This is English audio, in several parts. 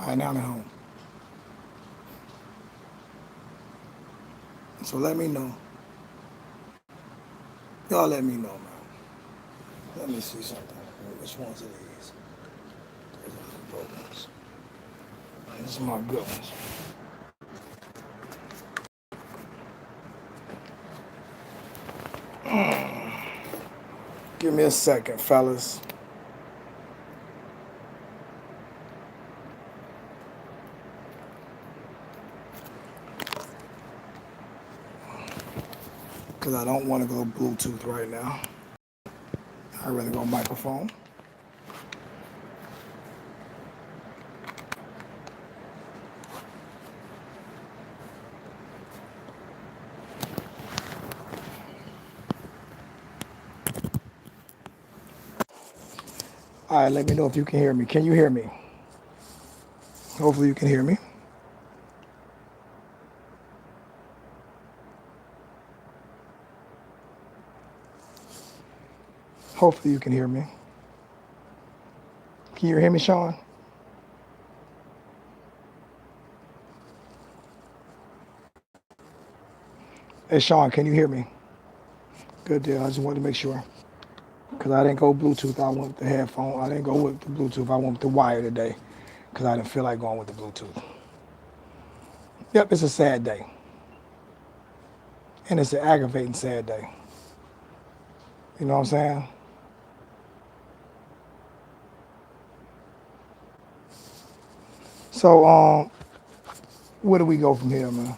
All right, now I'm at home. So let me know. Y'all let me know, man. Let me see something. Which ones are these? Those are the good ones. These are my good ones. Give me a second, fellas. Because I don't want to go Bluetooth right now. I'd rather go microphone. All right, let me know if you can hear me. Can you hear me? Hopefully you can hear me. Hopefully you can hear me. Can you hear me, Sean? Hey, Sean, can you hear me? Good deal. I just wanted to make sure. Because I didn't go Bluetooth. I went with the headphone. I didn't go with the Bluetooth. I went with the wire today. Because I didn't feel like going with the Bluetooth. Yep, it's a sad day. And it's an aggravating sad day. You know what I'm saying? So, where do we go from here, man?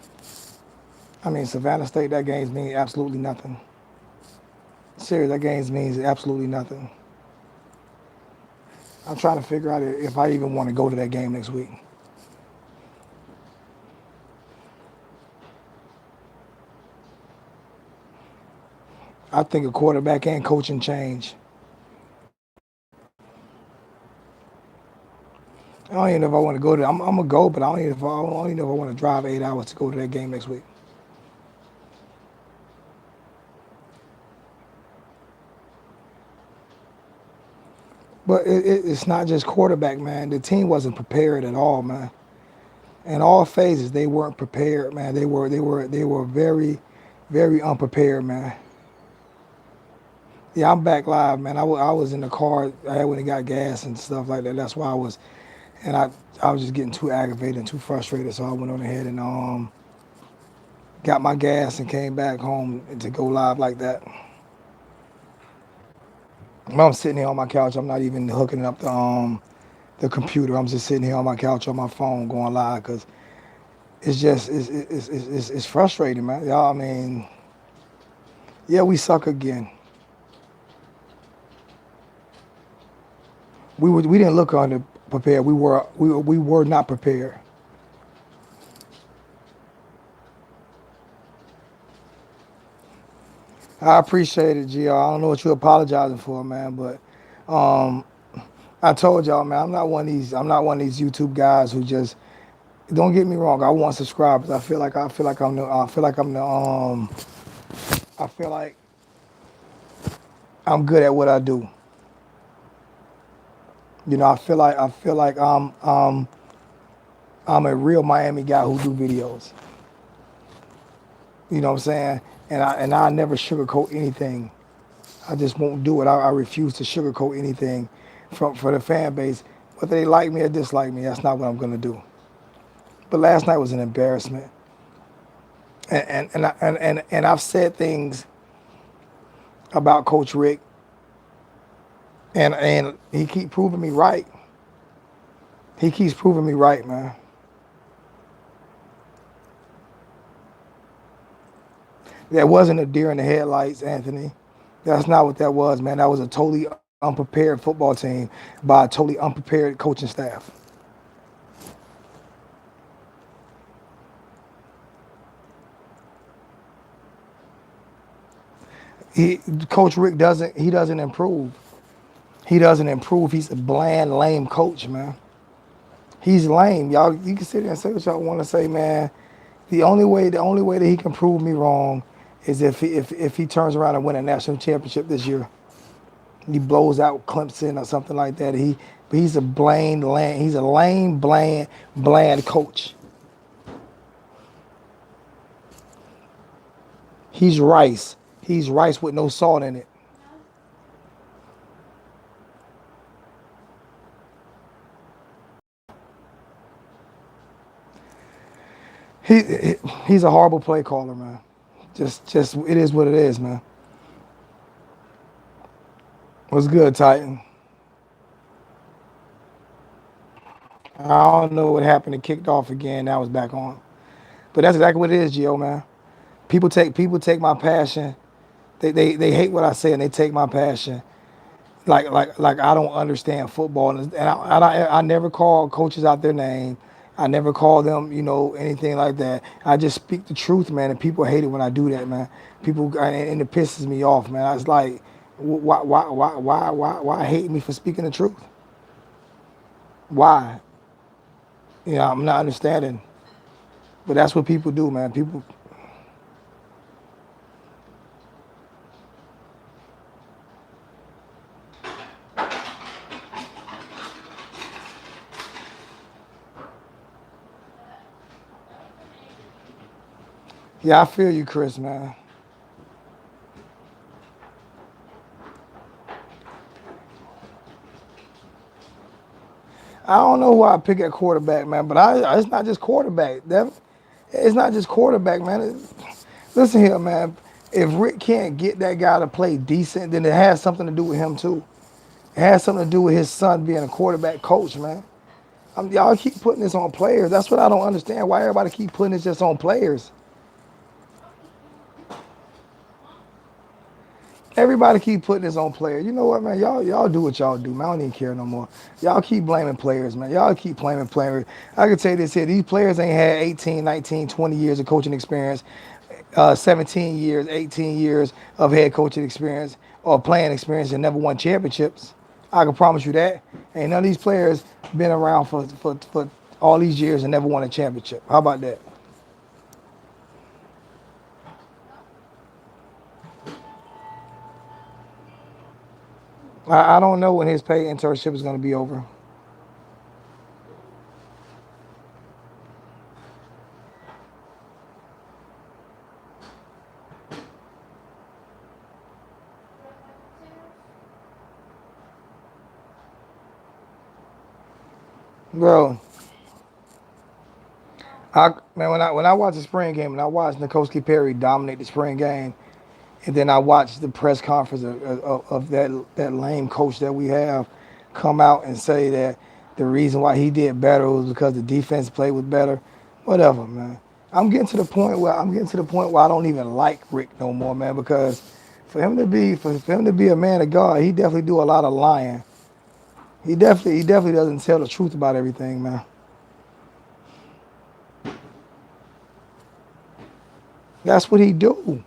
I mean, Savannah State, that game's means absolutely nothing. Serious, that game's means absolutely nothing. I'm trying to figure out if I even want to go to that game next week. I think a quarterback and coaching change. I don't even know if I want to go to. I'm gonna go, but I don't even know if I want to drive 8 hours to go to that game next week. But it's not just quarterback, man. The team wasn't prepared at all, man. In all phases, they weren't prepared, man. They were very, very unprepared, man. Yeah, I'm back live, man. I was in the car. I had when it got gas and stuff like that. That's why I was, and I was just getting too aggravated and too frustrated. So I went on ahead and got my gas and came back home to go live like that. I'm sitting here on my couch. I'm not even hooking up the computer. I'm just sitting here on my couch on my phone going live because it's just it's frustrating, man. Y'all, I mean, yeah, we suck again. We didn't look under prepared. We were not prepared. I appreciate it, Gio. I don't know what you're apologizing for, man, but um, I told y'all, man, I'm not one of these YouTube guys who just. Don't get me wrong. I want subscribers. I feel like I'm good at what I do. You know, I feel like I'm a real Miami guy who do videos. You know what I'm saying? And I never sugarcoat anything. I just won't do it. I refuse to sugarcoat anything for the fan base. Whether they like me or dislike me, that's not what I'm gonna do. But last night was an embarrassment. And I've said things about Coach Rick and he keep proving me right. He keeps proving me right, man. That wasn't a deer in the headlights, Anthony. That's not what that was, man. That was a totally unprepared football team by a totally unprepared coaching staff. He, Coach Rick doesn't improve. He doesn't improve. He's a bland, lame coach, man. He's lame. Y'all, you can sit there and say what y'all want to say, man. The only way that he can prove me wrong is if he turns around and win a national championship this year. He blows out Clemson or something like that. He's a he's a lame, bland coach. He's rice. He's rice with no salt in it. He he's a horrible play caller, man. Just it is what it is, man. What's good, Titan? I don't know what happened. It kicked off again. Now it's back on. But that's exactly what it is, Gio, man. People take my passion. They hate what I say and they take my passion. Like I don't understand football, and I never call coaches out their name. I never call them, anything like that. I just speak the truth, man, and people hate it when I do that, man. People and it pisses me off, man. I was like, why hate me for speaking the truth? Why? I'm not understanding. But that's what people do, man. People, yeah, I feel you, Chris, man. I don't know who I pick at quarterback, man, but it's not just quarterback. It's not just quarterback, man. Listen here, man. If Rick can't get that guy to play decent, then it has something to do with him too. It has something to do with his son being a quarterback coach, man. Y'all keep putting this on players. That's what I don't understand. Why everybody keep putting this just on players? Everybody keep putting this on players. You know what, man? Y'all do what y'all do, man. I don't even care no more. Y'all keep blaming players, man. Y'all keep blaming players. I can tell you this here. These players ain't had 18, 19, 20 years of coaching experience, 17 years, 18 years of head coaching experience or playing experience and never won championships. I can promise you that. Ain't none of these players been around for all these years and never won a championship. How about that? I don't know when his paid internship is going to be over. Bro, man, when I watched the spring game and I watched Nikoski Perry dominate the spring game, and then I watched the press conference of that lame coach that we have come out and say that the reason why he did better was because the defense played was better. Whatever, man. I'm getting to the point where I don't even like Rick no more, man, because for him to be a man of God, he definitely do a lot of lying. He definitely doesn't tell the truth about everything, man. That's what he do.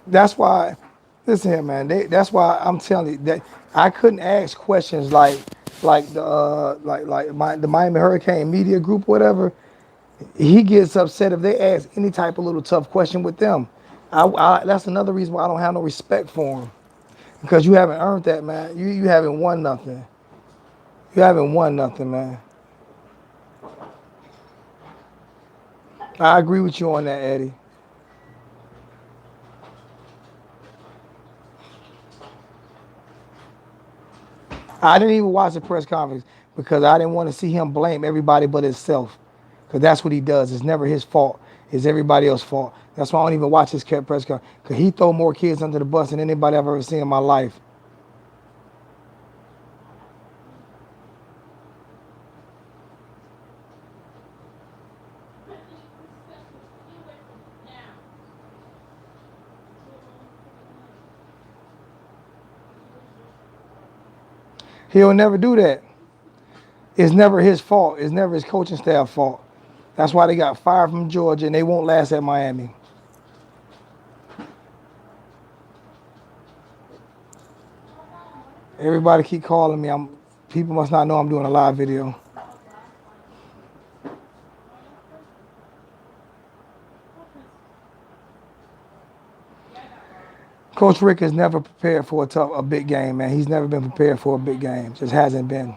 That's why, listen here, man. That's why I'm telling you that I couldn't ask questions like the Miami Hurricane media group, whatever. He gets upset if they ask any type of little tough question with them. That's another reason why I don't have no respect for him because you haven't earned that, man. You haven't won nothing. You haven't won nothing, man. I agree with you on that, Eddie. I didn't even watch the press conference because I didn't want to see him blame everybody but himself. Because that's what he does. It's never his fault. It's everybody else's fault. That's why I don't even watch his press conference. Because he throw more kids under the bus than anybody I've ever seen in my life. He'll never do that. It's never his fault. It's never his coaching staff fault. That's why they got fired from Georgia and they won't last at Miami. Everybody keep calling me. People must not know I'm doing a live video. Coach Rick is never prepared for a big game, man. He's never been prepared for a big game. Just hasn't been.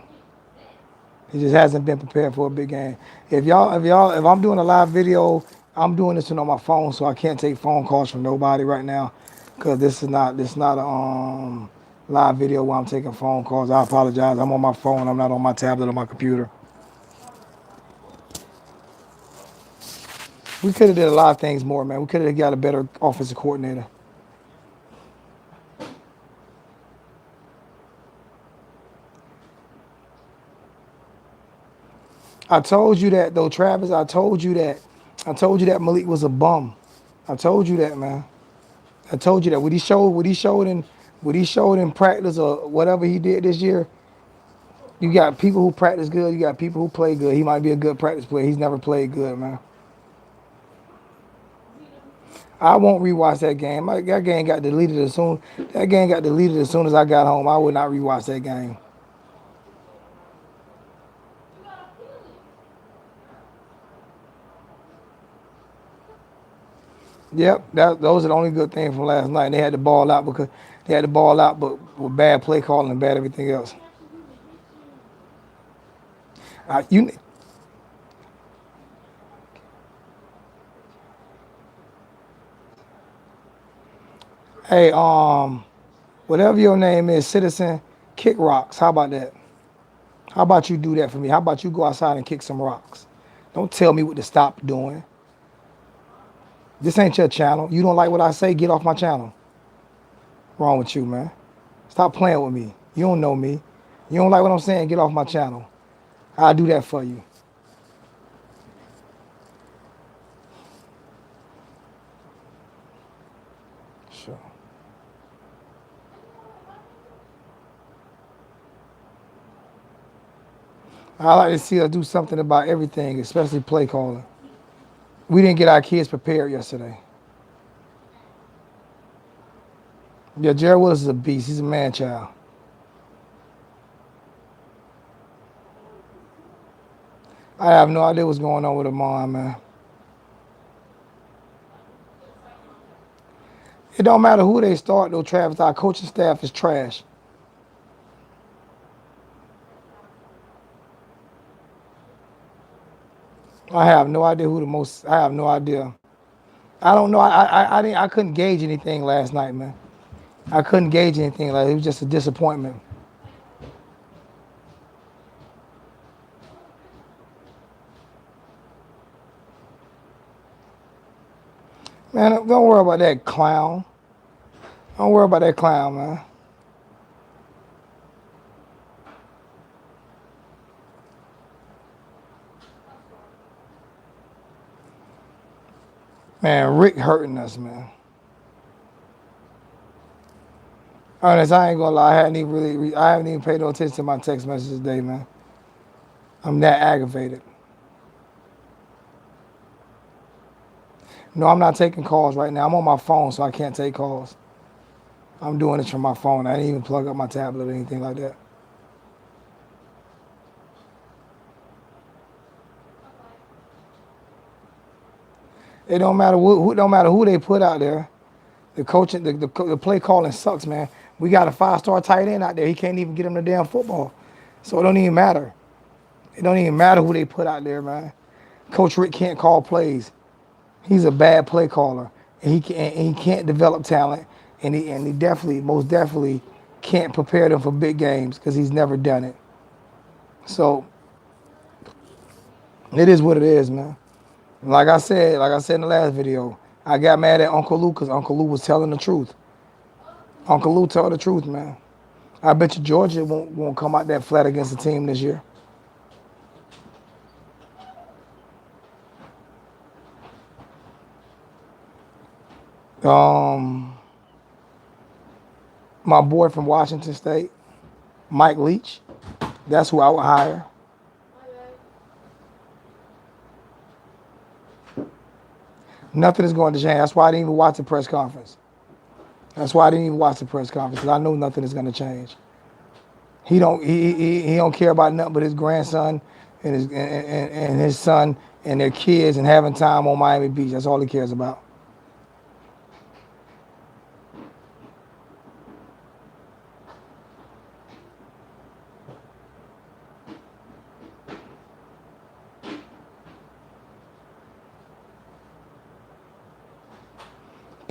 He just hasn't been prepared for a big game. If I'm doing a live video, I'm doing this on my phone, so I can't take phone calls from nobody right now, because this is not a live video where I'm taking phone calls. I apologize. I'm on my phone. I'm not on my tablet or my computer. We could have did a lot of things more, man. We could have got a better offensive coordinator. I told you that though, Travis. I told you that. I told you that Malik was a bum. I told you that, man. I told you that what he showed in practice or whatever he did this year. You got people who practice good. You got people who play good. He might be a good practice player. He's never played good, man. I won't rewatch that game. That game got deleted as soon. That game got deleted as soon as I got home. I would not rewatch that game. Yep, those are the only good things from last night. They had the ball out because they had the ball out, but with bad play calling and bad everything else. You, hey, whatever your name is, Citizen, kick rocks. How about that? How about you do that for me? How about you go outside and kick some rocks? Don't tell me what to stop doing. This ain't your channel. You don't like what I say? Get off my channel. Wrong with you, man? Stop playing with me. You don't know me. You don't like what I'm saying? Get off my channel. I'll do that for you. Sure. I like to see us do something about everything, especially play calling. We didn't get our kids prepared yesterday. Yeah, Jared Willis is a beast. He's a man child. I have no idea what's going on with Amon, man. It don't matter who they start, though, Travis. Our coaching staff is trash. I have no idea who the most. I have no idea. I don't know. I couldn't gauge anything last night, man. I couldn't gauge anything. Like it was just a disappointment. Man, don't worry about that clown. Don't worry about that clown, man. Man, Rick hurting us, man. Honest, I ain't gonna lie. I haven't even paid no attention to my text messages today, man. I'm that aggravated. No, I'm not taking calls right now. I'm on my phone, so I can't take calls. I'm doing this from my phone. I didn't even plug up my tablet or anything like that. It don't matter who they put out there. The coaching, the play calling sucks, man. We got a 5-star tight end out there. He can't even get him the damn football. So it don't even matter. It don't even matter who they put out there, man. Coach Rick can't call plays. He's a bad play caller, and he can't develop talent, and he definitely, most definitely, can't prepare them for big games because he's never done it. So it is what it is, man. Like I said in the last video, I got mad at Uncle Lou because Uncle Lou was telling the truth. Uncle Lou told the truth, man. I bet you Georgia won't come out that flat against the team this year. Um, my boy from Washington State, Mike Leach, that's who I would hire. Nothing is going to change. That's why I didn't even watch the press conference. That's why I didn't even watch the press conference because I know nothing is going to change. He don't care about nothing but his grandson and his son and their kids and having time on Miami Beach. That's all he cares about.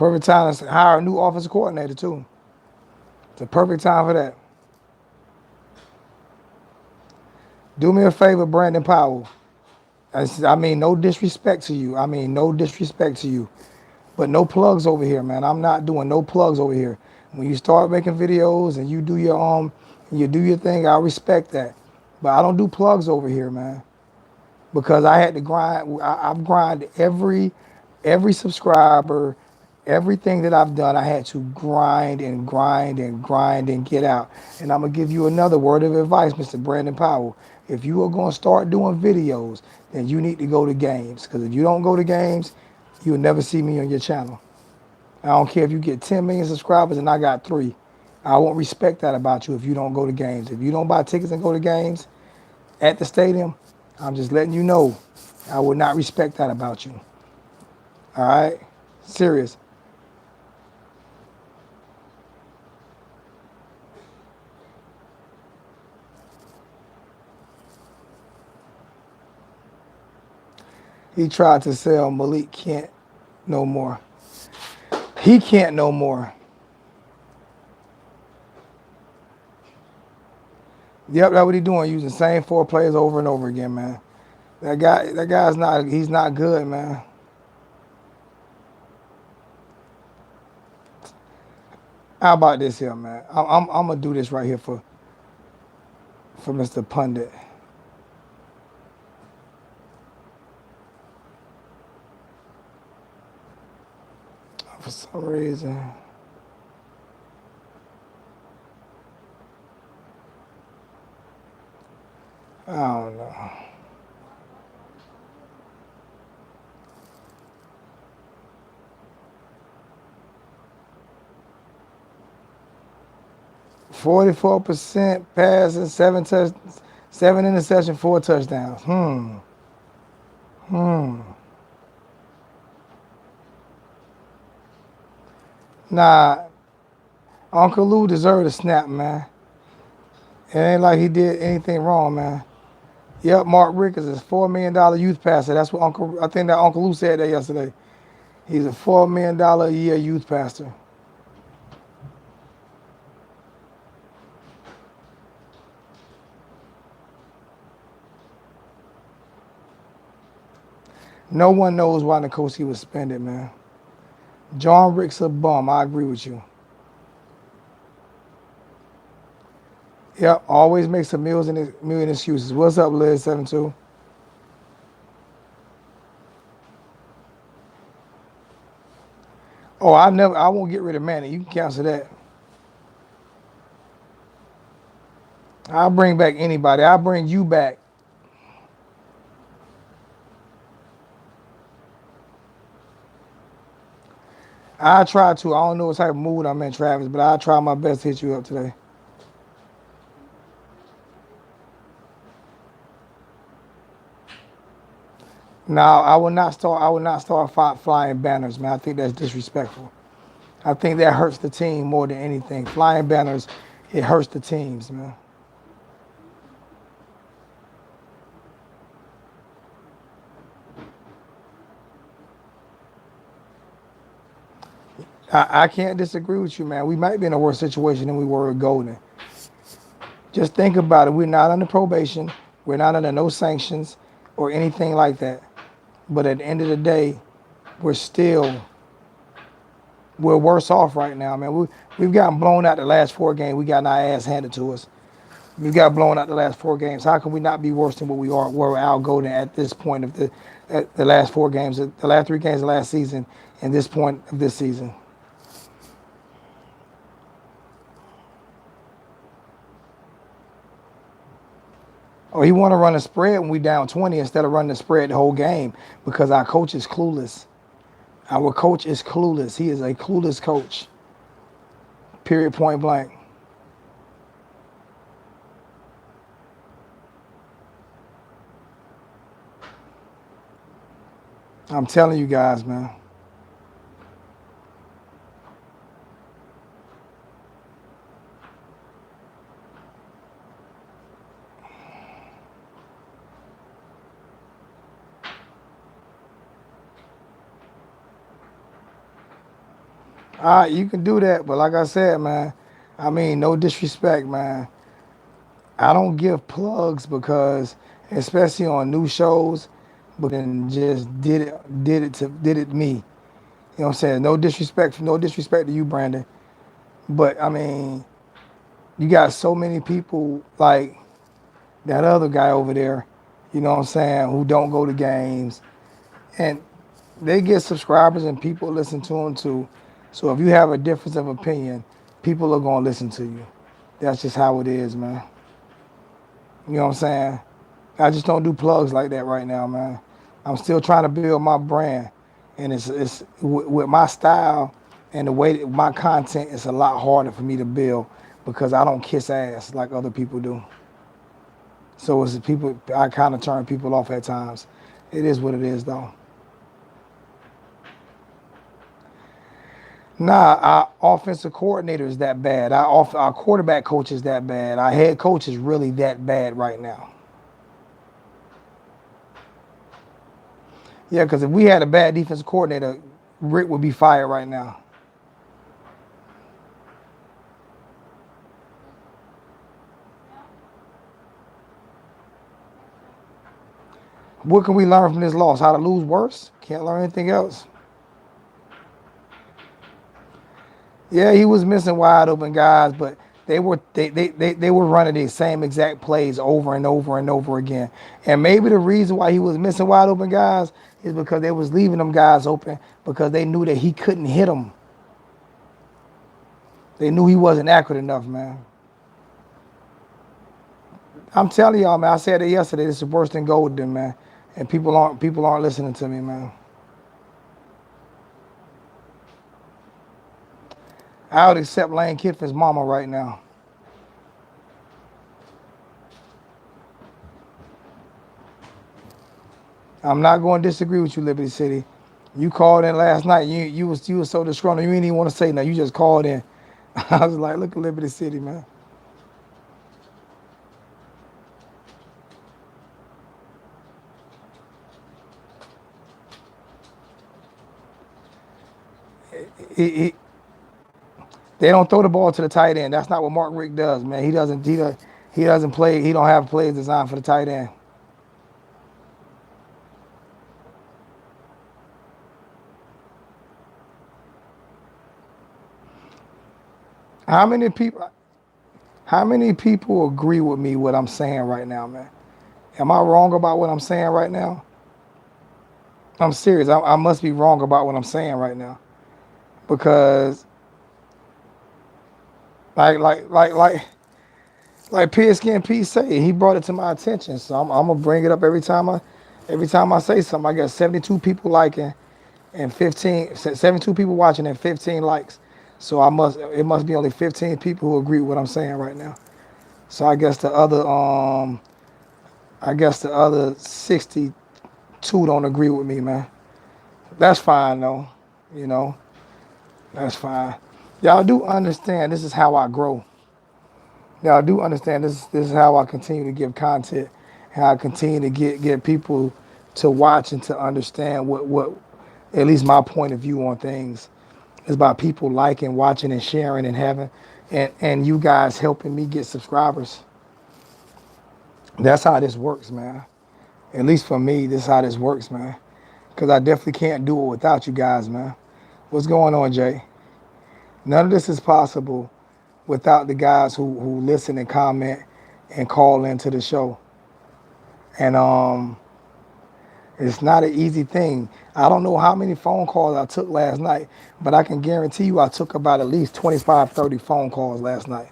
Perfect time to hire a new offensive coordinator too. It's a perfect time for that. Do me a favor, Brandon Powell. I mean, no disrespect to you. I mean, no disrespect to you. But no plugs over here, man. I'm not doing no plugs over here. When you start making videos and you do your thing, I respect that. But I don't do plugs over here, man. Because I had to grind. I've grinded every subscriber, everything that I've done. I had to grind and grind and grind and get out. And I'm gonna give you another word of advice, Mr. Brandon Powell. If you are gonna start doing videos, then you need to go to games. Because if you don't go to games, you'll never see me on your channel. I don't care if you get 10 million subscribers and I got 3. I won't respect that about you if you don't go to games. If you don't buy tickets and go to games at the stadium, I'm just letting you know I would not respect that about you. All right? Serious. He tried to sell Malik can't no more. He can't no more. Yep, that's what he's doing, using the same 4 players over and over again, man. That guy's not, he's not good, man. How about this here, man? I'm gonna do this right here for Mr. Pundit. For some reason, I don't know. 44% passing, 7 interceptions, 4 touchdowns. Nah, Uncle Lou deserved a snap, man. It ain't like he did anything wrong, man. Yep, Mark Richt is a $4 million youth pastor. That's what I think that Uncle Lou said that yesterday. He's a $4 million a year youth pastor. No one knows why Nkosi was suspended, man. John Rick's a bum. I agree with you. Yep, always makes a million excuses. What's up, Liz72? Oh, I won't get rid of Manny. You can cancel that. I'll bring back anybody. I'll bring you back. I try to. I don't know what type of mood I'm in, Travis, but I'll try my best to hit you up today. Now, I will not start. I will not start flying banners, man. I think that's disrespectful. I think that hurts the team more than anything. Flying banners, it hurts the teams, man. I can't disagree with you, man. We might be in a worse situation than we were with Golden. Just think about it. We're not under probation. We're not under no sanctions or anything like that. But at the end of the day, we're still we're worse off right now, man. We've gotten blown out the last 4 games. We got our ass handed to us. We got blown out the last 4 games. How can we not be worse than what we were Al Golden at this point of the last 4 games, the last 3 games of last season, and this point of this season? Oh, he want to run a spread when we down 20 instead of running the spread the whole game because our coach is clueless. Our coach is clueless. He is a clueless coach. Period, point blank. I'm telling you guys, man. You can do that, but like I said, man, I mean, no disrespect, man. I don't give plugs because, especially on new shows, and just did it me. You know what I'm saying? No disrespect to you, Brandon. But I mean, you got so many people like that other guy over there, you know what I'm saying, who don't go to games, and they get subscribers and people listen to them too. So if you have a difference of opinion, people are gonna listen to you. That's just how it is, man. You know what I'm saying? I just don't do plugs like that right now, man. I'm still trying to build my brand, and it's with my style and the way that my content. It's a lot harder for me to build because I don't kiss ass like other people do. So it's people. I kind of turn people off at times. It is what it is, though. Nah, our offensive coordinator is that bad. Our quarterback coach is that bad. Our head coach is really that bad right now. Yeah, because if we had a bad defensive coordinator, Rick would be fired right now. What can we learn from this loss? How to lose worse? Can't learn anything else. Yeah, he was missing wide open guys, but they were running the same exact plays over and over and over again. And maybe the reason why he was missing wide open guys is because they was leaving them guys open because they knew that he couldn't hit them. They knew he wasn't accurate enough, man. I'm telling y'all, man. I said it yesterday. This is worse than Golden, man. And people aren't listening to me, man. I would accept Lane Kiffin's mama right now. I'm not going to disagree with you, Liberty City. You called in last night. You was so disgruntled. You didn't even want to say nothing. You just called in. I was like, look at Liberty City, man. He, they don't throw the ball to the tight end. That's not what Mark Richt does, man. He doesn't play. He don't have plays designed for the tight end. How many people? How many people agree with me what I'm saying right now, man? Am I wrong about what I'm saying right now? I'm serious. I must be wrong about what I'm saying right now because like like like like like Pigskin P say, he brought it to my attention. So I'm gonna bring it up every time I say something. I got 72 people liking and 72 people watching and 15 likes. So it must be only 15 people who agree with what I'm saying right now. So I guess the other 62 don't agree with me, man. That's fine though. You know, that's fine. Y'all do understand this is how I grow. Y'all do understand this is how I continue to give content, how I continue to get people to watch and to understand what at least my point of view on things is about people liking, watching, and sharing and having and you guys helping me get subscribers. That's how this works, man. At least for me, this is how this works, man. Cause I definitely can't do it without you guys, man. What's going on, Jay? None of this is possible without the guys who listen and comment and call into the show. And it's not an easy thing. I don't know how many phone calls I took last night, but I can guarantee you I took about at least 25, 30 phone calls last night.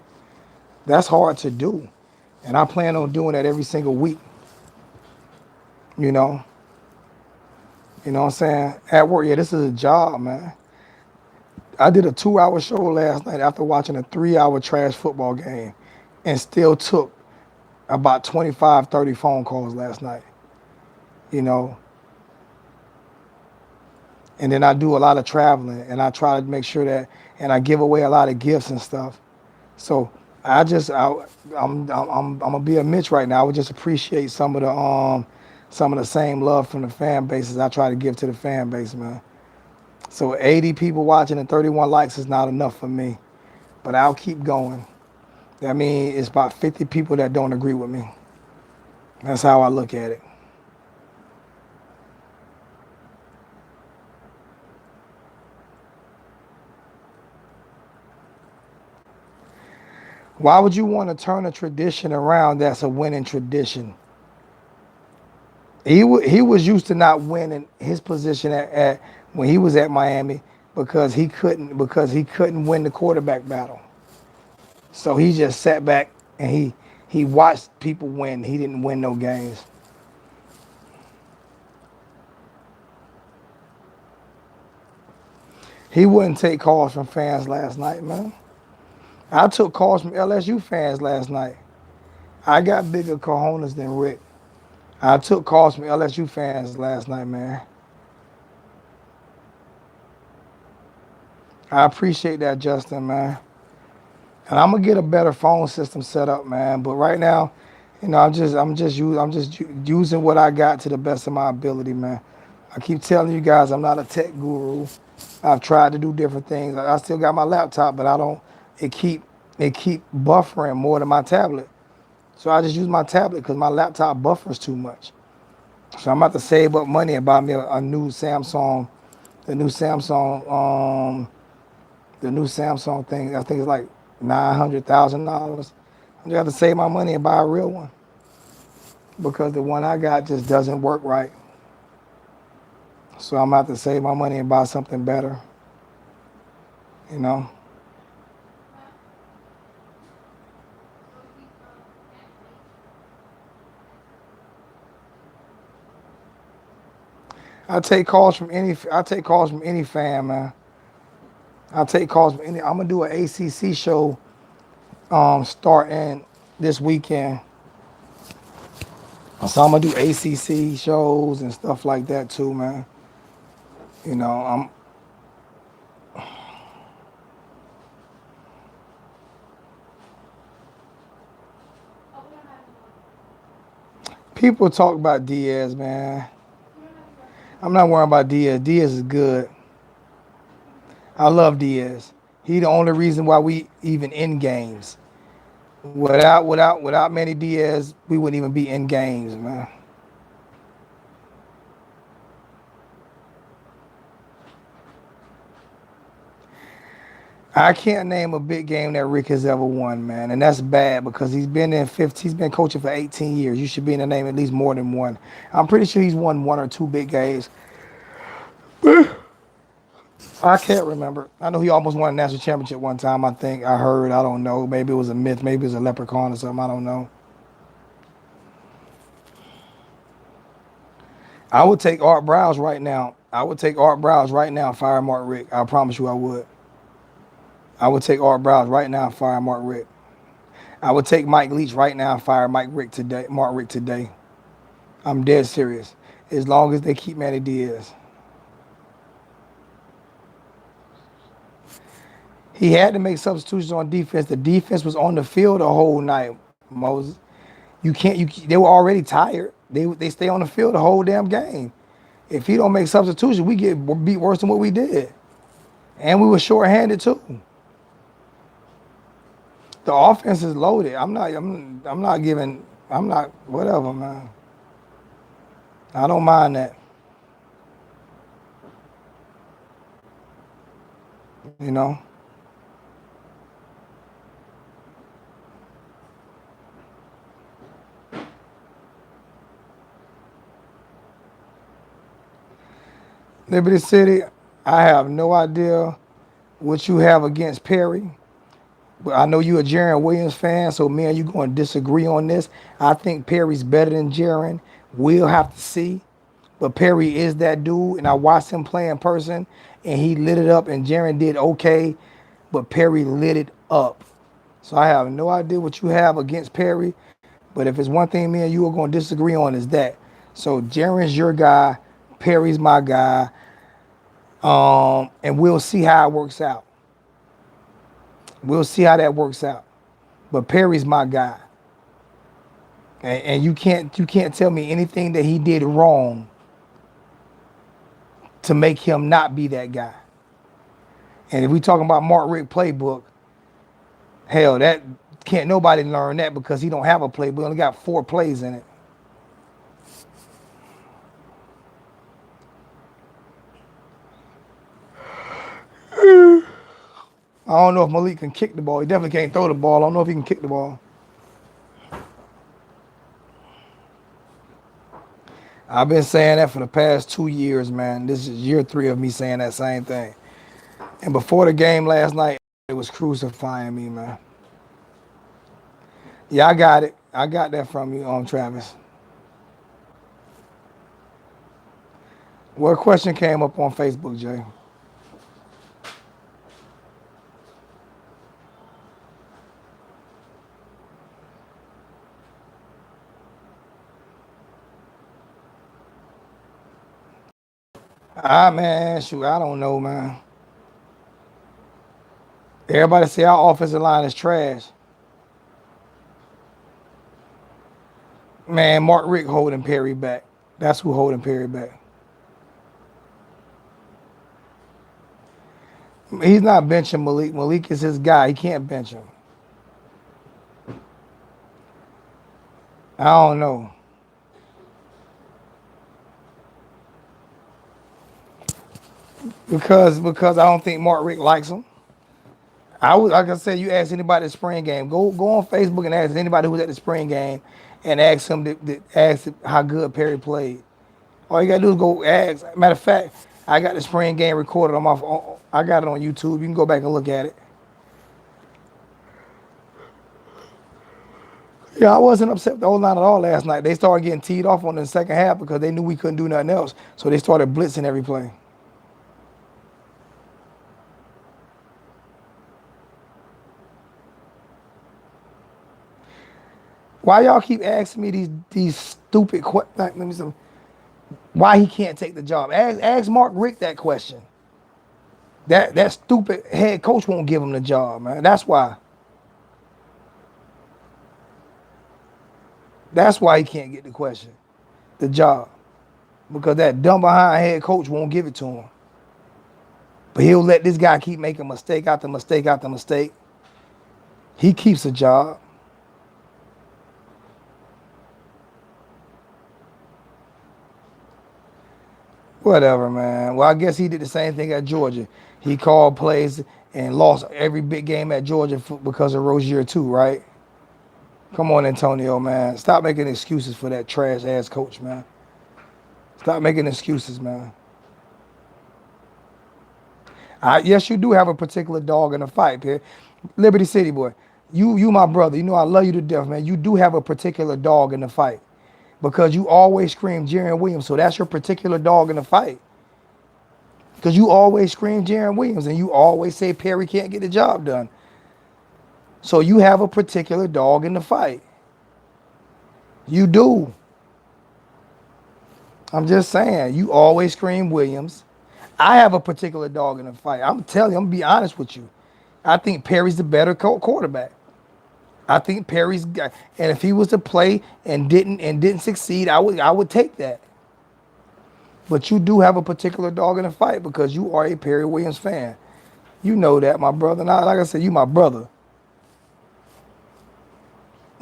That's hard to do. And I plan on doing that every single week, you know. You know what I'm saying? At work, yeah, this is a job, man. I did a 2-hour show last night after watching a 3-hour trash football game and still took about 25, 30 phone calls last night, you know. And then I do a lot of traveling and I try to make sure that, and I give away a lot of gifts and stuff. So I'm gonna be a Mitch right now. I would just appreciate some of the same love from the fan bases I try to give to the fan base, man. So 80 people watching and 31 likes is not enough for me. But I'll keep going. I mean, it's about 50 people that don't agree with me. That's how I look at it. Why would you want to turn a tradition around that's a winning tradition? He was used to not winning his position at when he was at Miami because he couldn't win the quarterback battle. So he just sat back and he watched people win. He didn't win no games. He wouldn't take calls from fans last night, man. I took calls from LSU fans last night. I got bigger cojones than Rick. I took calls from LSU fans last night, man. I appreciate that, Justin, man. And I'm gonna get a better phone system set up, man. But right now, using what I got to the best of my ability, man. I keep telling you guys, I'm not a tech guru. I've tried to do different things. I still got my laptop, but I don't. It keep it keep buffering more than my tablet. So I just use my tablet because my laptop buffers too much. So I'm about to save up money and buy me a new Samsung, the new Samsung, the new Samsung thing. I think it's like $900,000. I just have to save my money and buy a real one because the one I got just doesn't work right. So I'm about to save my money and buy something better. You know, I take calls from any fan, man. I take calls from any. I'm gonna do an ACC show starting this weekend. So I'm gonna do ACC shows and stuff like that too, man. You know, people talk about Diaz, man. I'm not worrying about Diaz. Diaz is good. I love Diaz. He the only reason why we even in games. Without Manny Diaz, we wouldn't even be in games, man. I can't name a big game that Rick has ever won, man, and that's bad because he's been coaching for 18 years. You should be in the name at least more than one. I'm pretty sure he's won one or two big games. I can't remember. I know he almost won a national championship one time. I think I heard. I don't know. Maybe it was a myth. Maybe it was a leprechaun or something. I don't know. I would take Art Browse right now. I would take Art Browse right now. Fire Mark Rick. I promise you, I would. I would take Art Browse right now. Fire Mark Rick. I would take Mike Leach right now. Fire Mike Rick today. Mark Rick today. I'm dead serious. As long as they keep Manny Diaz, he had to make substitutions on defense. The defense was on the field the whole night. Moses, you can't. They were already tired. They stay on the field the whole damn game. If he don't make substitutions, we get beat worse than what we did, and we were shorthanded too. The offense is loaded. I'm not giving. I'm not whatever, man. I don't mind that. You know. Liberty City. I have no idea what you have against Perry. But I know you're a Jaron Williams fan, so me and you going to disagree on this. I think Perry's better than Jaron. We'll have to see. But Perry is that dude, and I watched him play in person, and he lit it up, and Jaron did okay, but Perry lit it up. So I have no idea what you have against Perry, but if it's one thing me and you are going to disagree on is that. So Jaron's your guy, Perry's my guy, and we'll see how it works out. We'll see how that works out. But Perry's my guy. And you can't tell me anything that he did wrong to make him not be that guy. And if we talking about Mark Richt playbook, hell, that can't nobody learn that because he don't have a playbook. He only got 4 plays in it. I don't know if Malik can kick the ball. He definitely can't throw the ball. I don't know if he can kick the ball. I've been saying that for the past 2 years, man. This is year 3 of me saying that same thing. And before the game last night, it was crucifying me, man. Yeah, I got it. I got that from you, Travis. What question came up on Facebook, Jay? Man, shoot, I don't know, man. Everybody say our offensive line is trash. Man, Mark Richt holding Perry back. That's who holding Perry back. He's not benching Malik. Malik is his guy. He can't bench him. I don't know. Because I don't think Mark Richt likes him. I would, like I said, you ask anybody at the spring game. Go on Facebook and ask anybody who was at the spring game and ask him ask how good Perry played. All you gotta do is go ask. Matter of fact, I got the spring game recorded on my phone. I got it on YouTube. You can go back and look at it. Yeah, I wasn't upset with the O-line at all last night. They started getting teed off on the second half because they knew we couldn't do nothing else. So they started blitzing every play. Why y'all keep asking me these stupid questions? Like, let me see. Why he can't take the job? Ask Mark Richt that question. That stupid head coach won't give him the job, man. That's why. That's why he can't get the job. Because that dumb behind head coach won't give it to him. But he'll let this guy keep making mistake after mistake after mistake. He keeps a job. Whatever, man. Well, I guess he did the same thing at Georgia. He called plays and lost every big game at Georgia because of Rozier too, right? Come on, Antonio, man. Stop making excuses for that trash ass coach, man. Stop making excuses, man. Yes, you do have a particular dog in the fight, Pierre. Liberty City boy. You my brother. You know I love you to death, man. You do have a particular dog in the fight. Because you always scream Jaron Williams. So that's your particular dog in the fight. Because you always scream Jaron Williams and you always say Perry can't get the job done. So you have a particular dog in the fight. You do. I'm just saying, you always scream Williams. I have a particular dog in the fight. I'm telling you, I'm gonna be honest with you. I think Perry's the better quarterback. I think Perry's got, and if he was to play and didn't succeed, I would take that. But you do have a particular dog in the fight because you are a Perry Williams fan. You know that, my brother. Now, like I said, you my brother.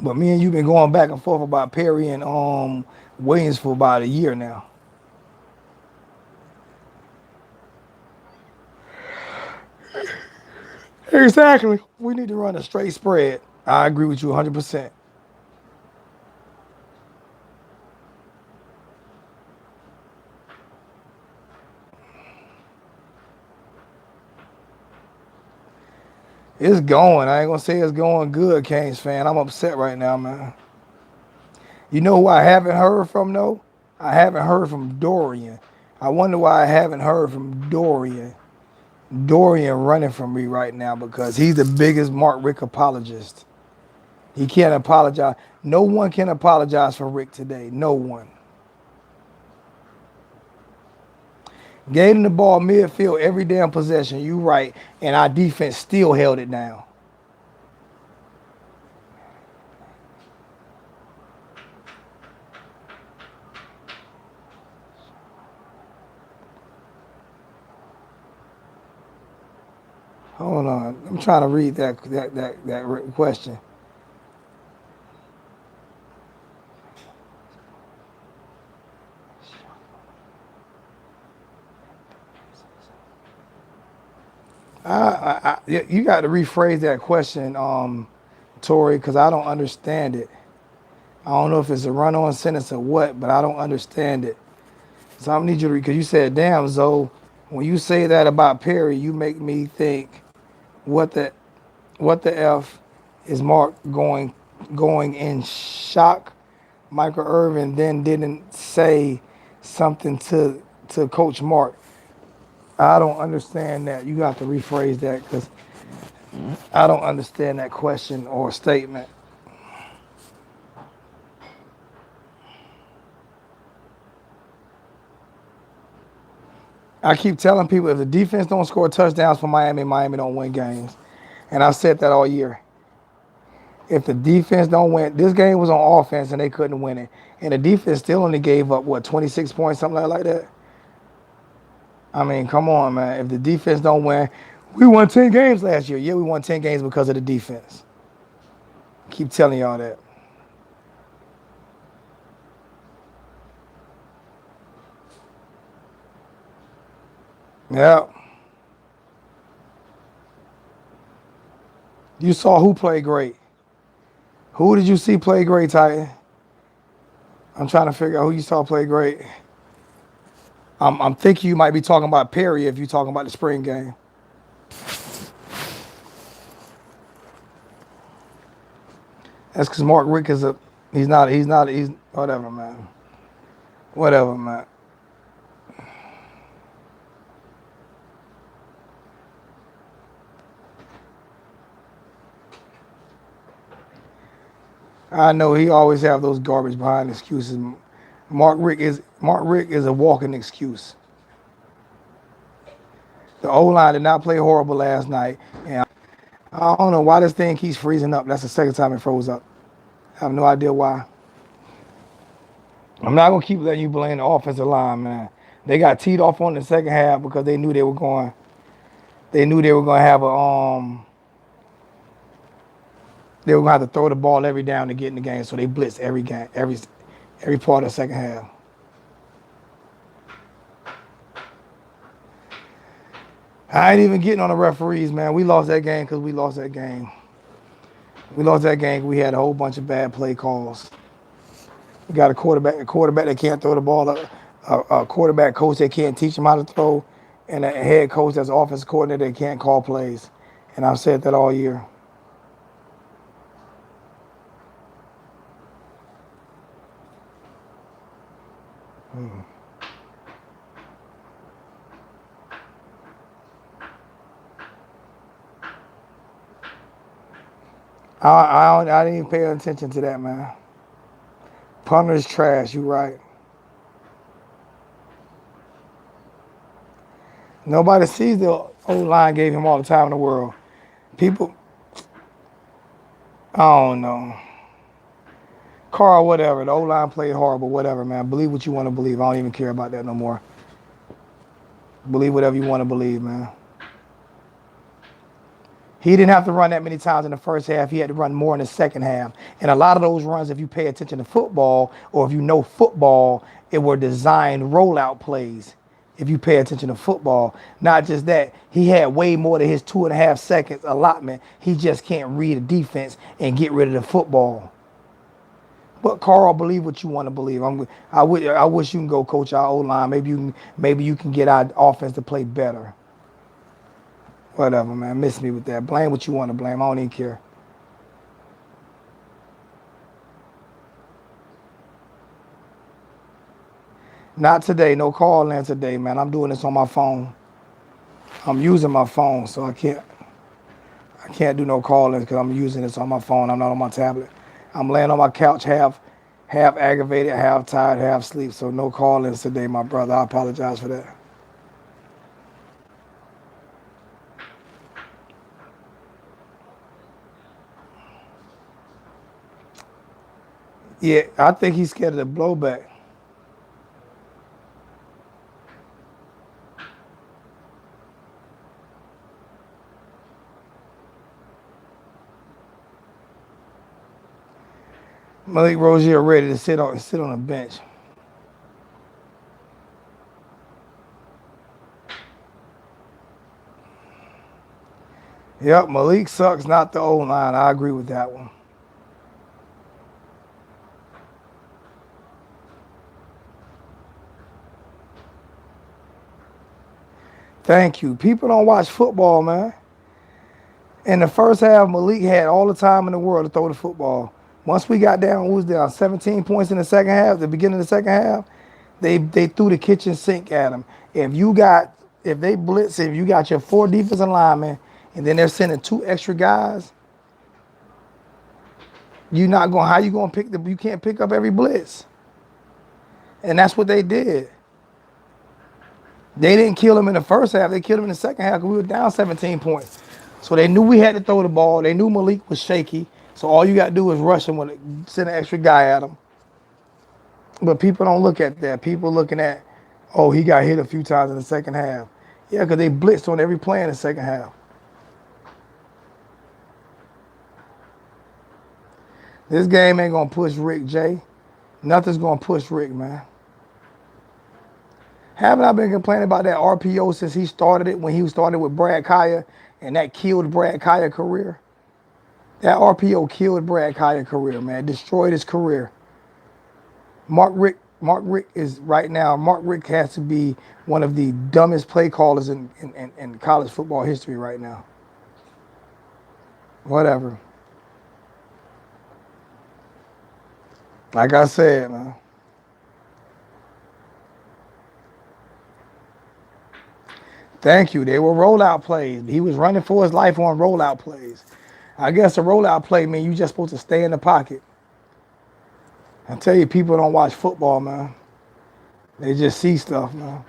But me and you been going back and forth about Perry and Williams for about a year now. Exactly. We need to run a straight spread. I agree with you 100%. It's going. I ain't gonna say it's going good, Canes fan. I'm upset right now, man. You know who I haven't heard from though? I haven't heard from Dorian. I wonder why I haven't heard from Dorian. Dorian running from me right now because he's the biggest Mark Richt apologist. He can't apologize. No one can apologize for Rick today. No one. Gave him the ball midfield every damn possession. You right. And our defense still held it down. Hold on. I'm trying to read that question. You got to rephrase that question, Tori, because I don't understand it. I don't know if it's a run-on sentence or what, but I don't understand it. So I need you to, because you said, damn, Zoe, when you say that about Perry, you make me think, what the what the F is Mark going in shock? Michael Irvin then didn't say something to Coach Mark. I don't understand that. You got to rephrase that because I don't understand that question or statement. I keep telling people if the defense don't score touchdowns for Miami, Miami don't win games. And I've said that all year. If the defense don't win, this game was on offense and they couldn't win it. And the defense still only gave up, what, 26 points, something like that? I mean, come on, man. If the defense don't win, we won 10 games last year. Yeah, we won 10 games because of the defense. Keep telling y'all that. Yeah. You saw who played great. Who did you see play great, Titan? I'm trying to figure out who you saw play great. I'm thinking you might be talking about Perry if you're talking about the spring game. That's because Mark Richt is he's whatever, man. Whatever, man. I know he always have those garbage behind excuses. Mark Richt is a walking excuse. The O line did not play horrible last night, and I don't know why this thing keeps freezing up. That's the second time it froze up. I have no idea why. I'm not gonna keep letting you blame the offensive line, man. They got teed off on the second half because they knew they were going. They knew they were gonna have a. They were gonna have to throw the ball every down to get in the game, so they blitzed every game, every part of the second half. I ain't even getting on the referees, man. We lost that game because we lost that game. We lost that game. We had a whole bunch of bad play calls. We got a quarterback that can't throw the ball, a quarterback coach that can't teach him how to throw, and a head coach that's offensive coordinator that can't call plays. And I've said that all year. I didn't even pay attention to that, man. Punter's trash. You right. Nobody sees the O line gave him all the time in the world. People, I don't know. Carl, whatever. The O line played horrible, whatever, man. Believe what you want to believe. I don't even care about that no more. Believe whatever you want to believe, man. He didn't have to run that many times in the first half. He had to run more in the second half. And a lot of those runs, if you pay attention to football or if you know football, it were designed rollout plays. If you pay attention to football, not just that, he had way more than his 2.5 seconds allotment. He just can't read a defense and get rid of the football. But Carl, believe what you want to believe. I wish you can go coach our O line. Maybe you can get our offense to play better. Whatever, man. Miss me with that. Blame what you want to blame. I don't even care. Not today. No call in today, man. I'm doing this on my phone. I'm using my phone, so I can't do no call-ins because I'm using this on my phone. I'm not on my tablet. I'm laying on my couch, half aggravated, half tired, half asleep. So no call-ins today, my brother. I apologize for that. Yeah, I think he's scared of the blowback. Malik Rozier ready to sit on a bench. Yep, Malik sucks, not the O line. I agree with that one. Thank you. People don't watch football, man. In the first half, Malik had all the time in the world to throw the football. Once we got down, we was down 17 points in the second half, the beginning of the second half, they threw the kitchen sink at him. If they blitz, if you got your four defensive linemen and then they're sending two extra guys, you not going how you gonna pick the you can't pick up every blitz. And that's what they did. They didn't kill him in the first half, they killed him in the second half because we were down 17 points. So they knew we had to throw the ball. They knew Malik was shaky. So all you got to do is rush him with it, send an extra guy at him. But people don't look at that. People looking at, oh, he got hit a few times in the second half. Yeah, because they blitzed on every play in the second half. This game ain't going to push Rick, Jay. Nothing's going to push Rick, man. Haven't I been complaining about that RPO since he started it, when he started with Brad Kaya, and that killed Brad Kaya's career? That RPO killed Brad Kaya's career, man. Destroyed his career. Mark Richt is right now. Mark Richt has to be one of the dumbest play callers in college football history right now. Whatever. Like I said, man. Thank you. They were rollout plays. He was running for his life on rollout plays. I guess a rollout play means you just supposed to stay in the pocket. I tell you, people don't watch football, man. They just see stuff, man.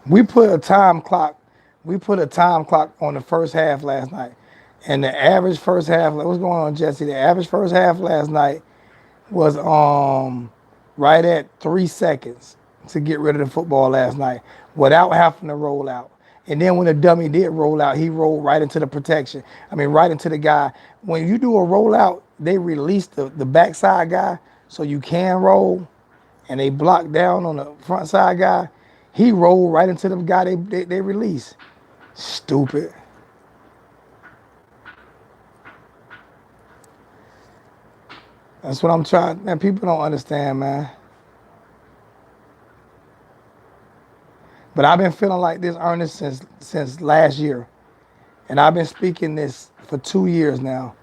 We put a time clock. We put a time clock on the first half last night, and the average first half. What's going on, Jesse? The average first half last night was right at 3 seconds to get rid of the football last night without having to roll out. And then when the dummy did roll out, he rolled right into the protection. I mean, right into the guy. When you do a rollout, they release the backside guy so you can roll, and they block down on the front side guy. He rolled right into the guy they release. Stupid. That's what I'm trying. Man, people don't understand, man. But I've been feeling like this, Ernest, since last year, and I've been speaking this for 2 years now,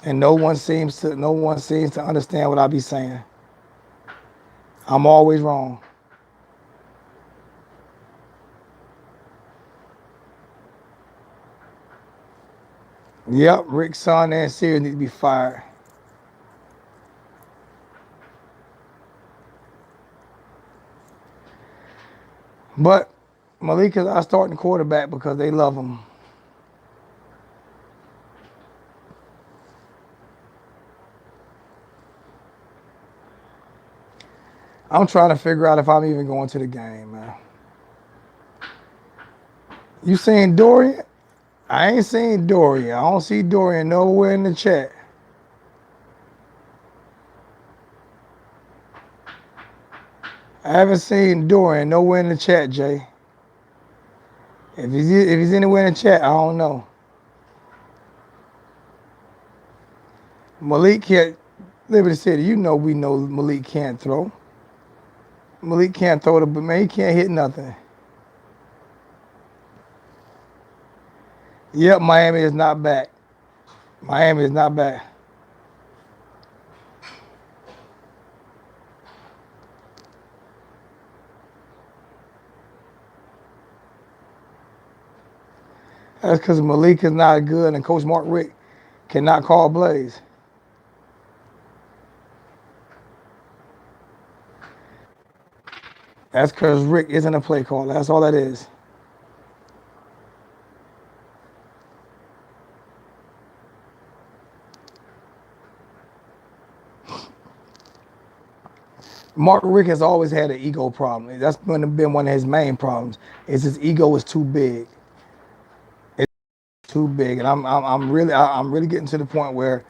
and no one seems to understand what I be saying. I'm always wrong. Yep, Rick's son and Sirius need to be fired. But Malik is our starting quarterback because they love him. I'm trying to figure out if I'm even going to the game, man. You seen Dorian? I ain't seen Dorian. I don't see Dorian nowhere in the chat. I haven't seen Dorian nowhere in the chat, Jay. If he's anywhere in the chat, I don't know. Malik can't. Liberty City, we know Malik can't throw. Malik can't throw but man, he can't hit nothing. Yep, Miami is not back. Miami is not back. That's because Malik is not good and Coach Mark Richt cannot call plays. That's because Rick isn't a play caller. That's all that is. Mark Richt has always had an ego problem. That's been one of his main problems. Is his ego is too big. too big, and I'm really getting to the point where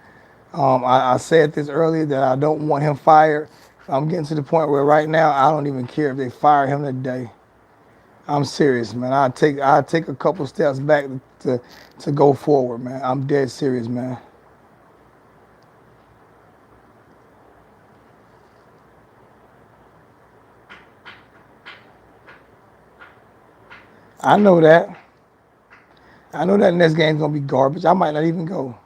I said this earlier that I don't want him fired. I'm getting to the point where right now I don't even care if they fire him today. I'm serious, man. I take a couple steps back to to go forward, man. I'm dead serious, man. I know that. I know that next game's gonna be garbage. I might not even go.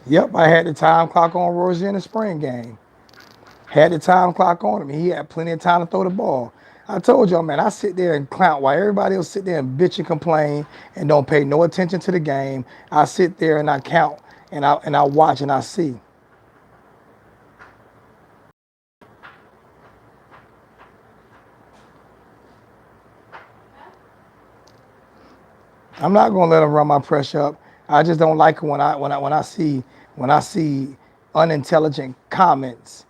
Yep, I had the time clock on Rozier in the spring game. Had the time clock on him. He had plenty of time to throw the ball. I told y'all, man, I sit there and clown while everybody else sit there and bitch and complain and don't pay no attention to the game. I sit there and I count and I watch and I see. I'm not gonna let him run my pressure up. I just don't like it when I see unintelligent comments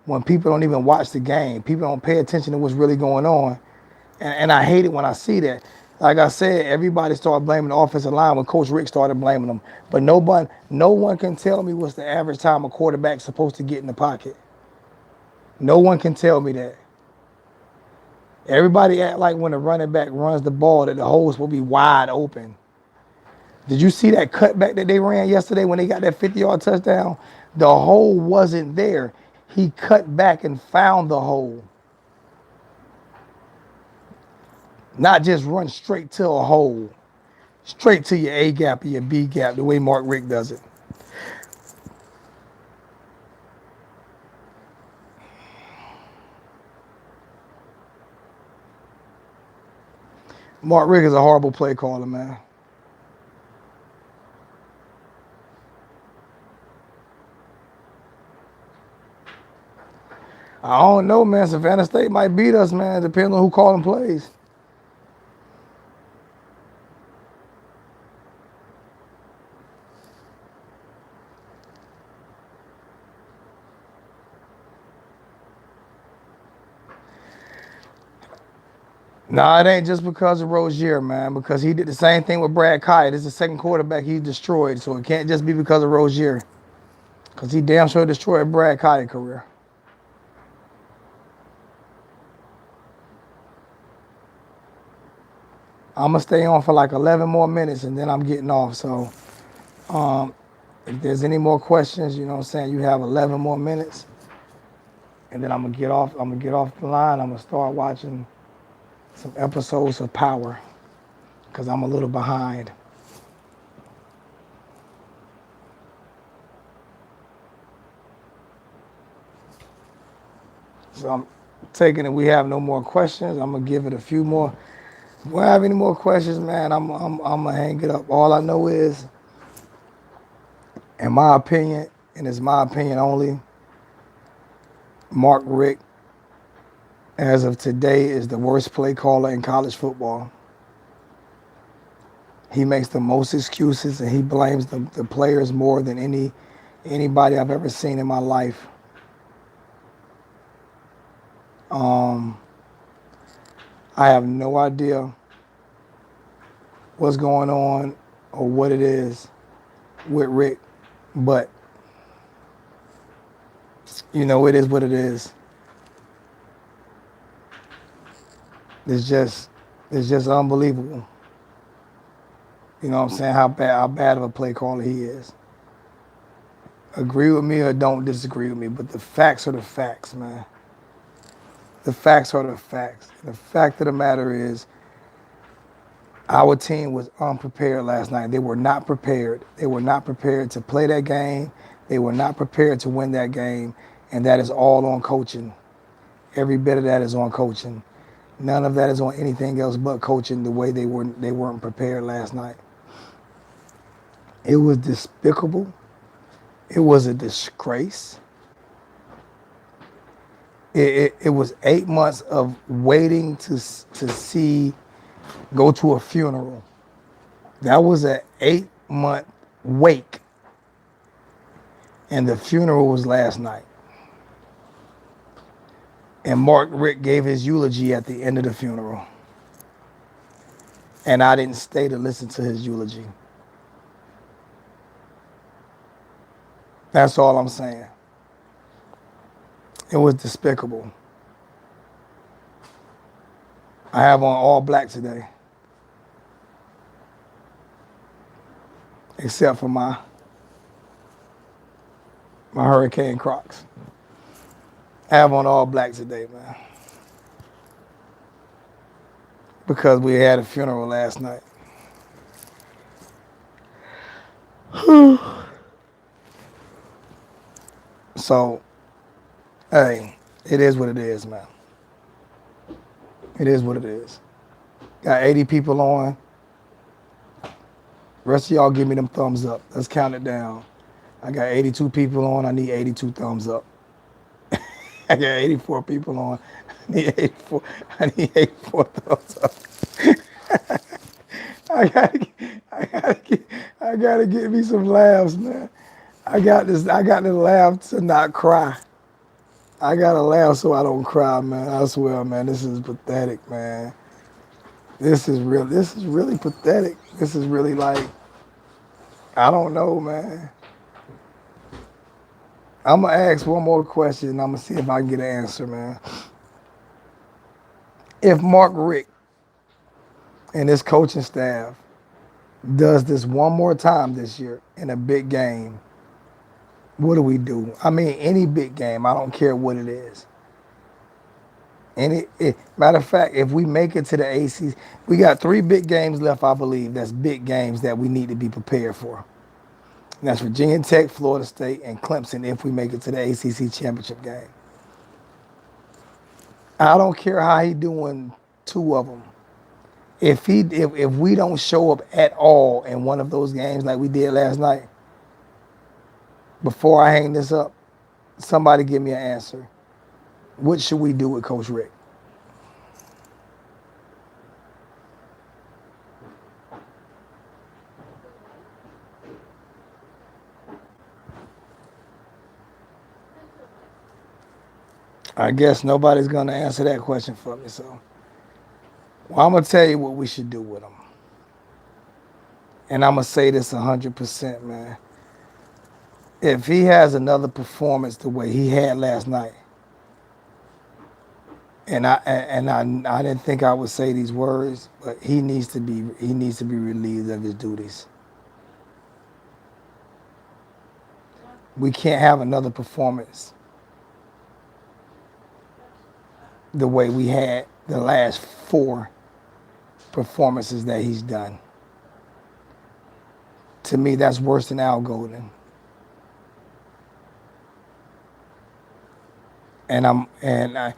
when people don't even watch the game. People don't pay attention to what's really going on. And I hate it when I see that. Like I said, everybody started blaming the offensive line when Coach Richt started blaming them. But no one can tell me what's the average time a quarterback's supposed to get in the pocket. No one can tell me that. Everybody act like when a running back runs the ball that the hole is supposed to be wide open. Did you see that cutback that they ran yesterday when they got that 50-yard touchdown? The hole wasn't there. He cut back and found the hole. Not just run straight to a hole. Straight to your A gap or your B gap, the way Mark Richt does it. Mark Richt is a horrible play caller, man. I don't know, man. Savannah State might beat us, man, depending on who calling plays. Nah, it ain't just because of Rozier, man, because he did the same thing with Brad Kite. It's the second quarterback he destroyed, so it can't just be because of Rozier, because he damn sure destroyed Brad Kite's career. I'm going to stay on for like 11 more minutes, and then I'm getting off. So if there's any more questions, you know what I'm saying, you have 11 more minutes, and then I'm going to get off. I'm going to get off the line. I'm going to start watching some episodes of Power because I'm a little behind. So I'm taking it. We have no more questions. I'm gonna give it a few more. If we have any more questions, man, I'm gonna hang it up. All I know is, in my opinion, and it's my opinion only, Mark Richt, as of today, is the worst play caller in college football. He makes the most excuses and he blames the players more than anybody I've ever seen in my life. Um, I have no idea what's going on or what it is with Rick, but it is what it is. It's just it's just unbelievable. You know what I'm saying? How bad of a play caller he is. Agree with me or don't disagree with me, but the facts are the facts, man. The facts are the facts. The fact of the matter is, our team was unprepared last night. They were not prepared. They were not prepared to play that game. They were not prepared to win that game. And that is all on coaching. Every bit of that is on coaching. None of that is on anything else but coaching the way they weren't prepared last night. It was despicable. It was a disgrace. It was 8 months of waiting to see go to a funeral. That was an 8-month wake, and the funeral was last night. And Mark Richt gave his eulogy at the end of the funeral. and I didn't stay to listen to his eulogy. That's all I'm saying. It was despicable. I have on all black today, except for my Hurricane Crocs. I have on all black today, man, because we had a funeral last night. So, hey, it is what it is, man. It is what it is. Got 80 people on. Rest of y'all give me them thumbs up. Let's count it down. I got 82 people on. I need 82 thumbs up. I got 84 people on. I need 84. I need 84 thumbs up. I gotta, I gotta get me some laughs, man. I got this. I got to laugh to not cry. I gotta laugh so I don't cry, man. I swear, man. This is pathetic, man. This is real. This is really pathetic. This is really like, I don't know, man. I'm gonna ask one more question and I'm gonna see if I can get an answer, man. If Mark Richt and his coaching staff does this one more time this year in a big game, what do we do? I mean, any big game. I don't care what it is. Matter of fact, if we make it to the ACC, we got 3 big games left, I believe. That's big games that we need to be prepared for. And that's Virginia Tech, Florida State, and Clemson if we make it to the ACC championship game. I don't care how he doing 2 of them. If we don't show up at all in one of those games like we did last night, before I hang this up, somebody give me an answer. What should we do with Coach Richt? I guess nobody's gonna answer that question for me. So, well, I'm gonna tell you what we should do with him, and I'm gonna say this 100%, man. If he has another performance the way he had last night, and I didn't think I would say these words, but he needs to be relieved of his duties. We can't have another performance the way we had the last 4 performances that he's done. To me, that's worse than Al Golden. And I'm and I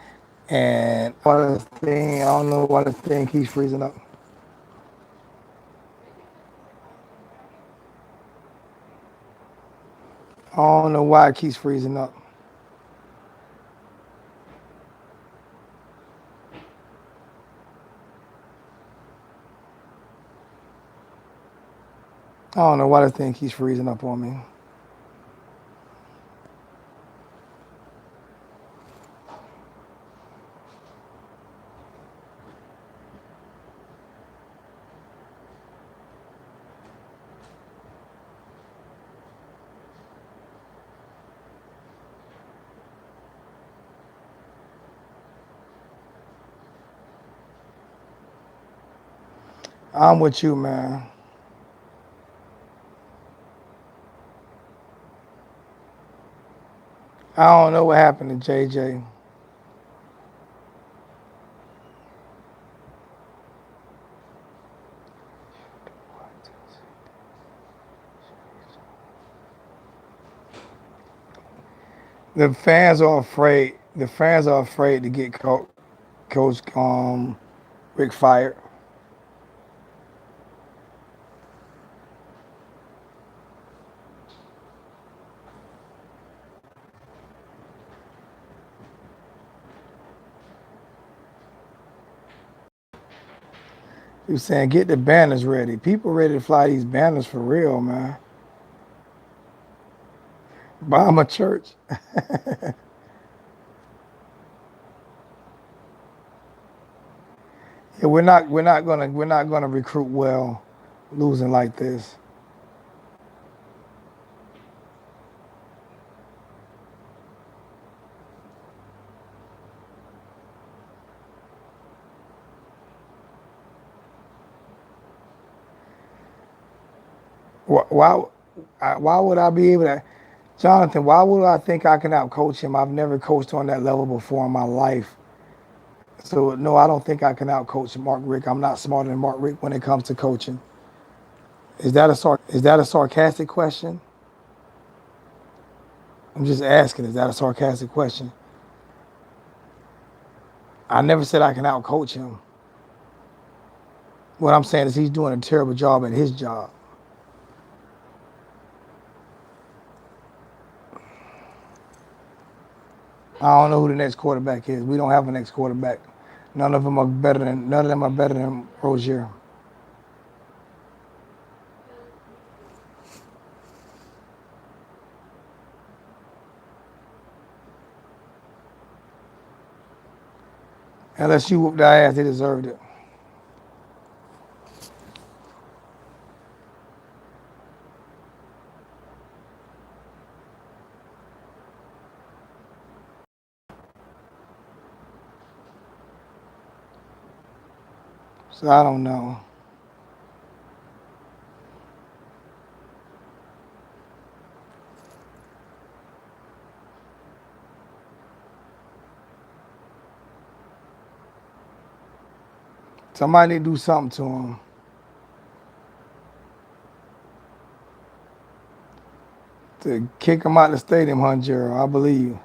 and one thing I don't know why the thing keeps freezing up. I don't know why it keeps freezing up. I don't know why the thing keeps freezing up on me. I'm with you, man. I don't know what happened to JJ. The fans are afraid. The fans are afraid to get Coach Rick fired. You're saying get the banners ready. People ready to fly these banners for real, man. Bomb a church. Yeah, we're not gonna recruit well, losing like this. Why, why would I be able to, Jonathan? Why would I think I can outcoach him? I've never coached on that level before in my life. So no, I don't think I can outcoach Mark Richt. I'm not smarter than Mark Richt when it comes to coaching. Is that a sarcastic question? I'm just asking. Is that a sarcastic question? I never said I can outcoach him. What I'm saying is he's doing a terrible job at his job. I don't know who the next quarterback is. We don't have a next quarterback. None of them are better than Rozier. LSU whooped their ass. They deserved it. So I don't know. Somebody need to do something to him to kick him out of the stadium, Hunjero. I believe.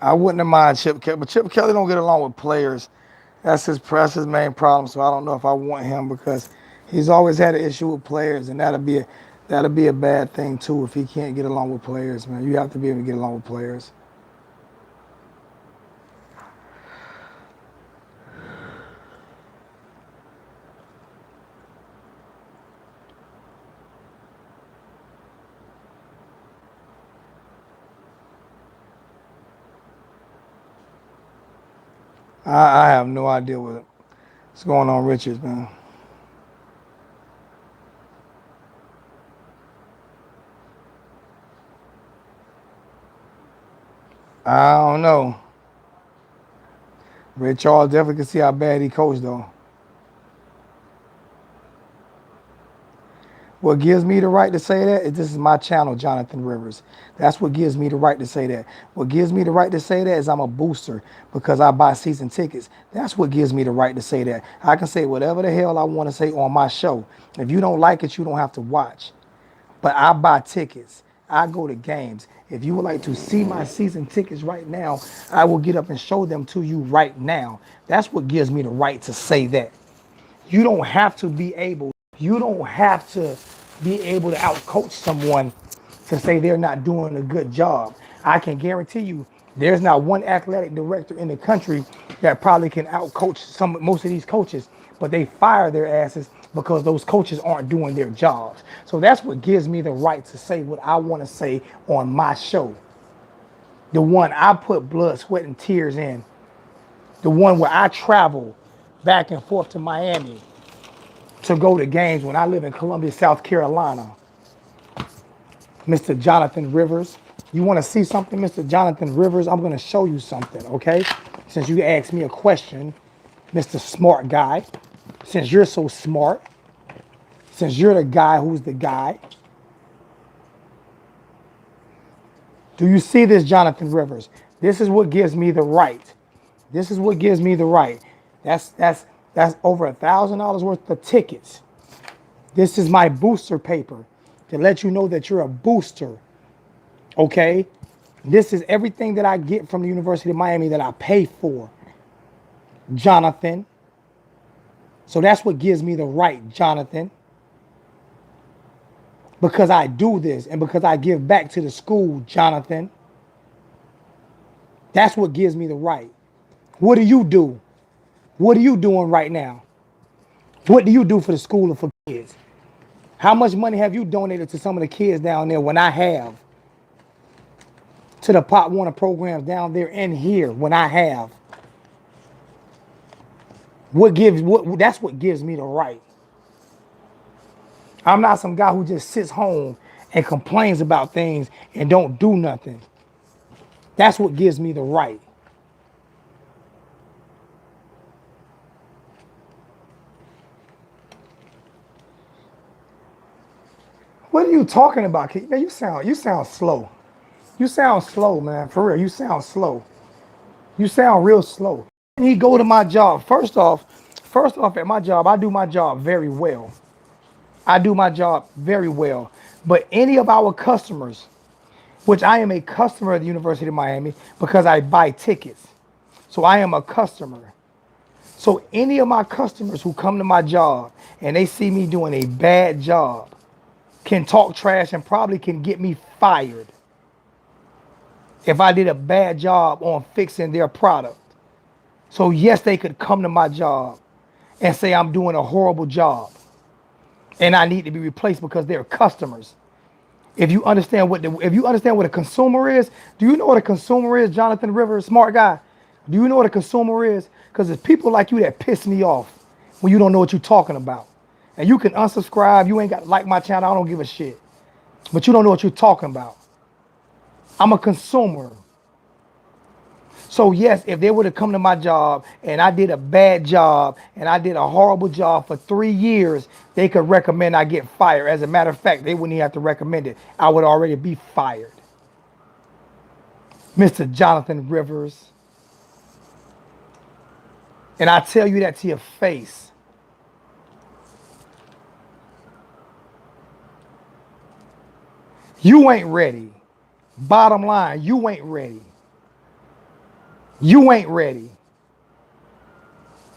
I wouldn't have mind Chip Kelly, but Chip Kelly don't get along with players. That's his main problem. So I don't know if I want him because he's always had an issue with players, and that'll be a bad thing too if he can't get along with players. Man, you have to be able to get along with players. I have no idea what's going on, Richards, man. I don't know. Ray Charles definitely can see how bad he coached though. What gives me the right to say that is this is my channel, Jonathan Rivers. That's what gives me the right to say that. What gives me the right to say that is I'm a booster because I buy season tickets. That's what gives me the right to say that. I can say whatever the hell I want to say on my show. If you don't like it, you don't have to watch. But I buy tickets. I go to games. If you would like to see my season tickets right now, I will get up and show them to you right now. That's what gives me the right to say that. You don't have to be able, you don't have to be able to outcoach someone to say they're not doing a good job. I can guarantee you there's not one athletic director in the country that probably can outcoach most of these coaches, but they fire their asses because those coaches aren't doing their jobs. So that's what gives me the right to say what I want to say on my show. The one I put blood, sweat, and tears in. The one where I travel back and forth to Miami to go to games when I live in Columbia, South Carolina. Mr. Jonathan Rivers. You want to see something, Mr. Jonathan Rivers? I'm going to show you something, okay? Since you asked me a question, Mr. Smart Guy, since you're so smart, since you're the guy who's the guy, do you see this, Jonathan Rivers? This is what gives me the right. This is what gives me the right. That's over $1,000 worth of tickets. This is my booster paper to let you know that you're a booster. Okay? This is everything that I get from the University of Miami that I pay for, Jonathan. So that's what gives me the right, Jonathan. Because I do this and because I give back to the school, Jonathan. That's what gives me the right. What do you do? What are you doing right now? What do you do for the school and for kids? How much money have you donated to some of the kids down there when I have? to the Pop Warner programs down there and here when I have. That's what gives me the right. I'm not some guy who just sits home and complains about things and don't do nothing. That's what gives me the right. What are you talking about, kid? Man, you sound slow. You sound slow, man. For real, you sound slow. You sound real slow. He go to my job. First off, at my job, I do my job very well. I do my job very well. But any of our customers, which I am a customer of the University of Miami because I buy tickets. So I am a customer. So any of my customers who come to my job and they see me doing a bad job can talk trash and probably can get me fired if I did a bad job on fixing their product. So yes, they could come to my job and say I'm doing a horrible job and I need to be replaced because they're customers. If you understand what a consumer is, do you know what a consumer is, Jonathan Rivers, smart guy? Do you know what a consumer is? Because it's people like you that piss me off when you don't know what you're talking about. And you can unsubscribe, you ain't got to like my channel, I don't give a shit. But you don't know what you're talking about. I'm a consumer. So yes, if they would have come to my job and I did a bad job and I did a horrible job for 3 years, they could recommend I get fired. As a matter of fact, they wouldn't even have to recommend it. I would already be fired. Mr. Jonathan Rivers. And I tell you that to your face. You ain't ready. Bottom line, you ain't ready. You ain't ready.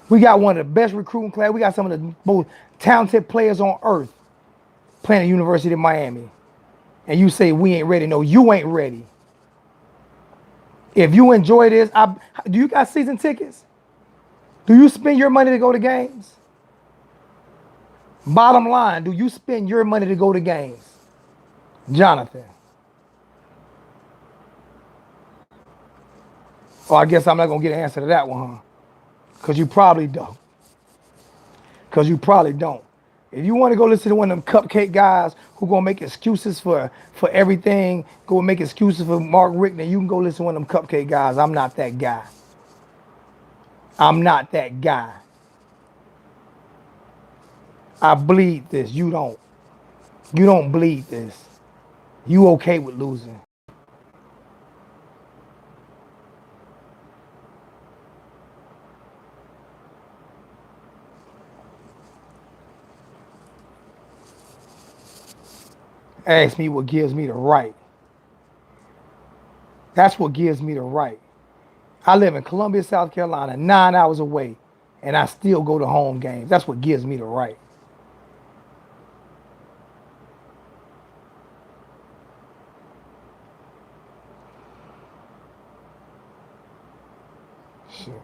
We got one of the best recruiting class. We got some of the most talented players on earth playing at the University of Miami. And you say we ain't ready. No, you ain't ready. If you enjoy this, do you got season tickets? Do you spend your money to go to games? Bottom line, do you spend your money to go to games? Jonathan. Oh, I guess I'm not going to get an answer to that one, huh? Because you probably don't. Because you probably don't. If you want to go listen to one of them cupcake guys who going to make excuses for everything, go make excuses for Mark Richt, then you can go listen to one of them cupcake guys. I'm not that guy. I'm not that guy. I bleed this. You don't. You don't bleed this. You okay with losing. Ask me what gives me the right. That's what gives me the right. I live in Columbia, South Carolina, 9 hours away, and I still go to home games. That's what gives me the right. Shit.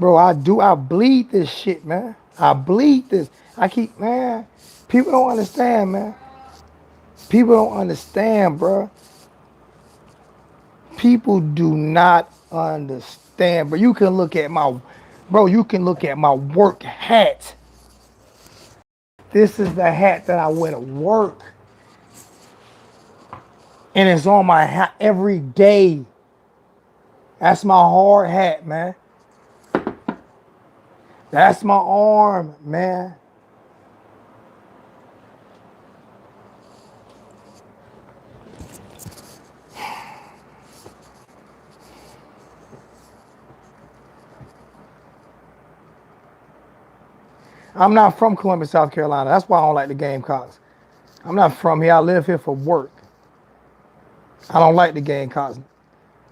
Bro, I bleed this shit, man. I bleed this. Man, people don't understand, man. People don't understand, bro. People do not understand, bro. You can look at my work hat. This is the hat that I wear to work. And it's on my hat every day. That's my hard hat, man. That's my arm, man. I'm not from Columbia, South Carolina. That's why I don't like the Gamecocks. I'm not from here. I live here for work. I don't like the Gamecocks.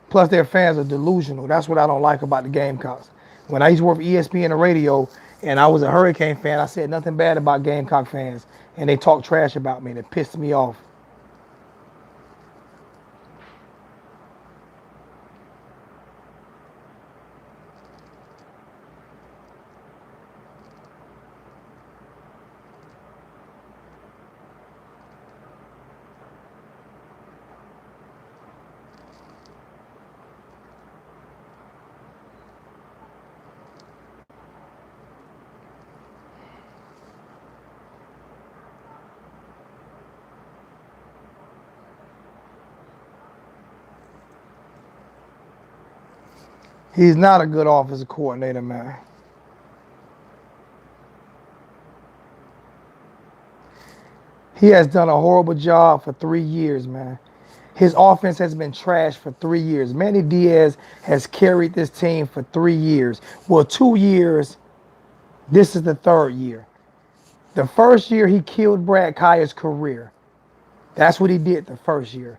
Plus, their fans are delusional. That's what I don't like about the Gamecocks. When I used to work for ESPN and radio, and I was a Hurricane fan, I said nothing bad about Gamecock fans, and they talked trash about me, and it pissed me off. He's not a good offensive coordinator, man. He has done a horrible job for 3 years, man. His offense has been trash for 3 years. Manny Diaz has carried this team for 3 years. Well, 2 years. This is the third year. The first year, he killed Brad Keyer's career. That's what he did the first year.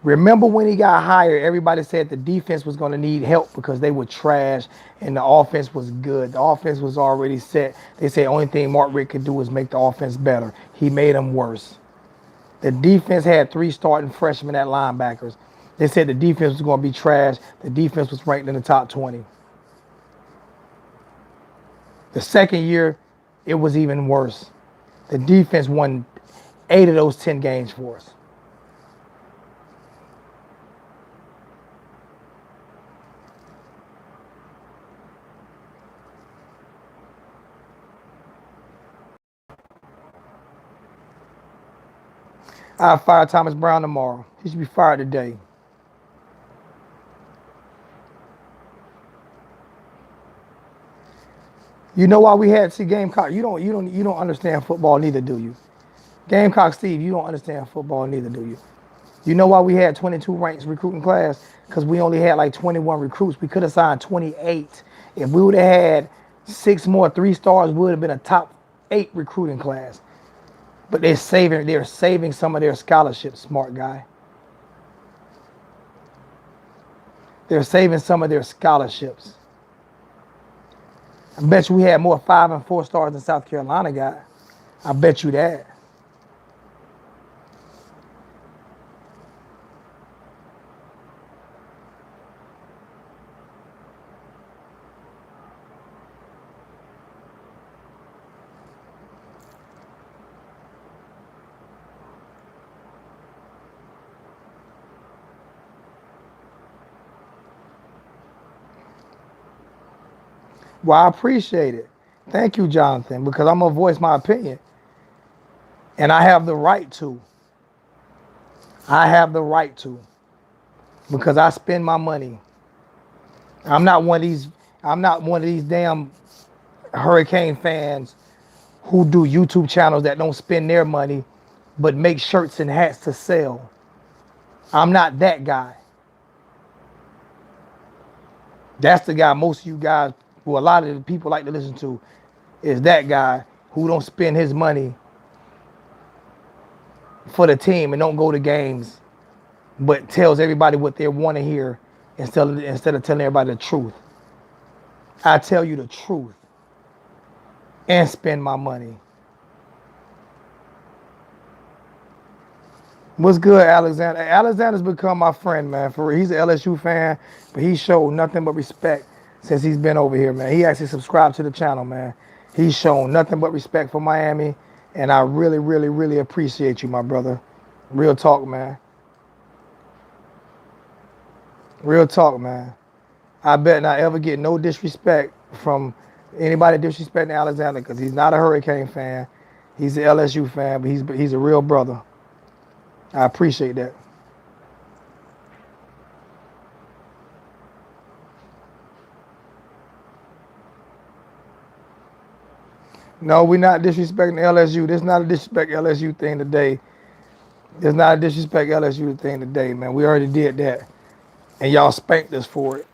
Remember when he got hired, everybody said the defense was going to need help because they were trash and the offense was good. The offense was already set. They said the only thing Mark Richt could do was make the offense better. He made them worse. The defense had 3 starting freshmen at linebackers. They said the defense was going to be trash. The defense was ranked in the top 20. The second year, it was even worse. The defense won 8 of those 10 games for us. I fire Thomas Brown tomorrow. He should be fired today. You know why we had Gamecock? You don't understand football, neither do you. Gamecock Steve, you don't understand football, neither do you. You know why we had 22 ranks recruiting class? Because we only had like 21 recruits. We could have signed 28. If we would have had 6 more 3 stars, we would have been a top 8 recruiting class. But they're saving some of their scholarships, smart guy. They're saving some of their scholarships. I bet you we had more 5 and 4 stars than South Carolina got. I bet you that. Well, I appreciate it. Thank you, Jonathan, because I'm going to voice my opinion. And I have the right to. I have the right to. Because I spend my money. I'm not one of these, I'm not one of these damn Hurricane fans who do YouTube channels that don't spend their money but make shirts and hats to sell. I'm not that guy. That's the guy most of you guys, who a lot of the people like to listen to, is that guy who don't spend his money for the team and don't go to games, but tells everybody what they want to hear instead of telling everybody the truth. I tell you the truth and spend my money. What's good, Alexander? Alexander's become my friend, man. For real. He's an LSU fan, but he showed nothing but respect since he's been over here, man. He actually subscribed to the channel, man. He's shown nothing but respect for Miami, and I really, really, really appreciate you, my brother. Real talk, man. Real talk, man. I bet not ever get no disrespect from anybody disrespecting Alexander, because he's not a Hurricane fan. He's an LSU fan, but he's a real brother. I appreciate that. No, we're not disrespecting LSU. This is not a disrespect LSU thing today. It's not a disrespect LSU thing today, man. We already did that. And y'all spanked us for it.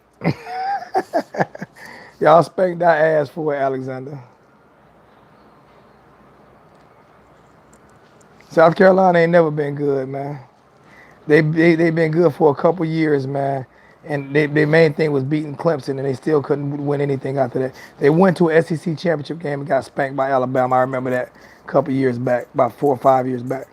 Y'all spanked our ass for it, Alexander. South Carolina ain't never been good, man. They been good for a couple years, man. And their main thing was beating Clemson, and they still couldn't win anything after that. They went to an SEC championship game and got spanked by Alabama. I remember that a couple years back, about 4 or 5 years back.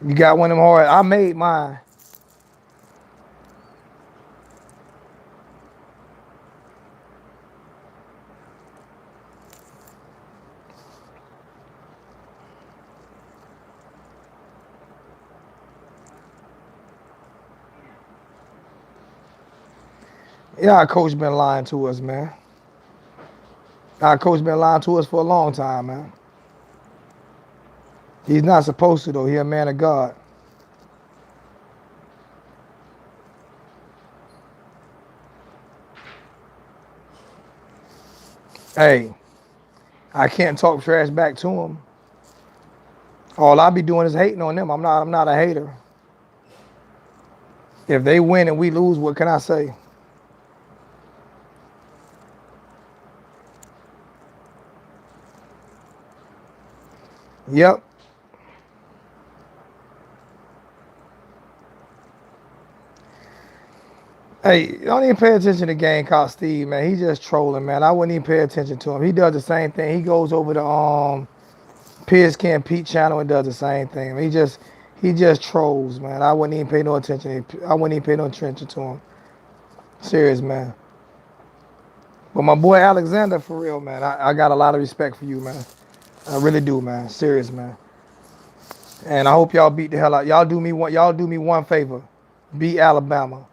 You got one of them hard. I made mine. Yeah, our coach been lying to us, man. Our coach been lying to us for a long time, man. He's not supposed to though. He a man of God. Hey, I can't talk trash back to him. All I be doing is hating on them. I'm not a hater. If they win and we lose, what can I say? Yep. Hey, don't even pay attention to Game called Steve, man. He just trolling, man. I wouldn't even pay attention to him. He does the same thing. He goes over the Piers Can Pete channel and does the same thing. He just trolls, man. I wouldn't even pay no attention. I wouldn't even pay no attention to him. Serious, man. But my boy Alexander, for real, man. I got a lot of respect for you, man. I really do, man. Serious, man. And I hope y'all beat the hell out. Y'all do me one favor. Beat Alabama.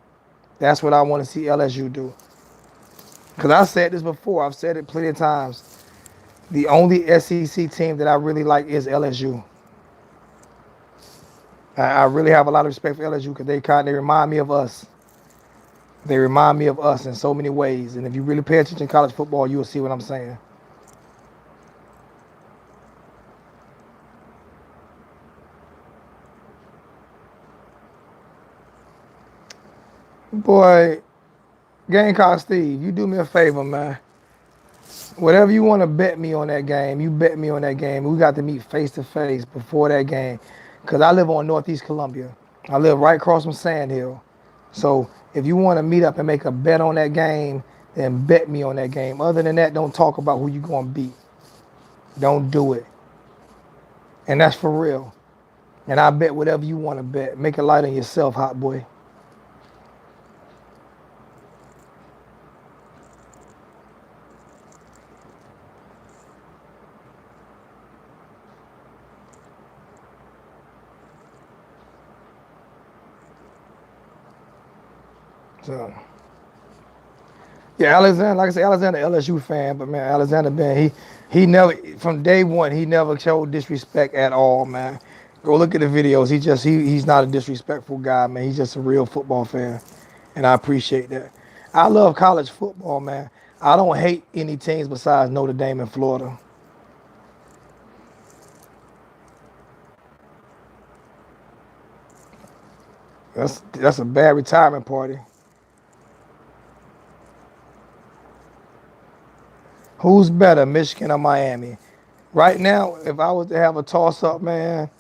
That's what I want to see LSU do. Because I said this before. I've said it plenty of times. The only SEC team that I really like is LSU. I really have a lot of respect for LSU because they remind me of us. They remind me of us in so many ways. And if you really pay attention to college football, you will see what I'm saying. Boy, Gamecock Steve, you do me a favor, man. Whatever you want to bet me on that game, you bet me on that game. We got to meet face to face before that game. Because I live on Northeast Columbia. I live right across from Sand Hill. So if you want to meet up and make a bet on that game, then bet me on that game. Other than that, don't talk about who you going to beat. Don't do it. And that's for real. And I bet whatever you want to bet. Make it light on yourself, hot boy. So, yeah, Alexander, like I said, Alexander LSU fan, but man, Alexander been he never from day one he never showed disrespect at all, man. Go look at the videos. He's not a disrespectful guy, man. He's just a real football fan, and I appreciate that. I love college football, man. I don't hate any teams besides Notre Dame and Florida. That's a bad retirement party. Who's better, Michigan or Miami? Right now, if I was to have a toss up, man,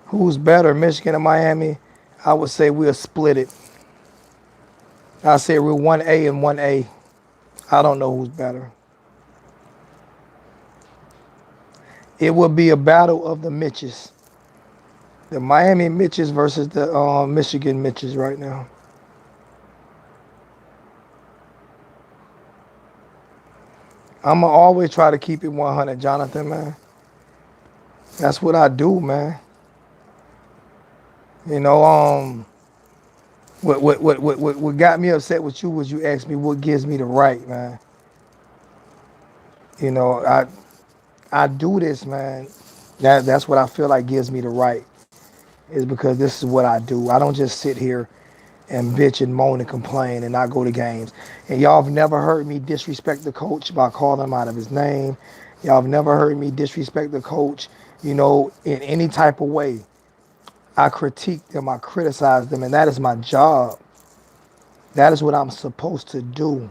who's better, Michigan or Miami? I would say we'll split it. I say we're 1A and 1A. I don't know who's better. It will be a battle of the Mitches. The Miami Mitches versus the Michigan Mitches right now. I'm going to always try to keep it 100, Jonathan, man. That's what I do, man. You know, what got me upset with you was you asked me what gives me the right, man. You know, I do this, man. That's what I feel like gives me the right. Is because this is what I do. I don't just sit here and bitch and moan and complain and not go to games. And y'all have never heard me disrespect the coach by calling him out of his name. Y'all have never heard me disrespect the coach, you know, in any type of way. I critique them, I criticize them, and that is my job. That is what I'm supposed to do.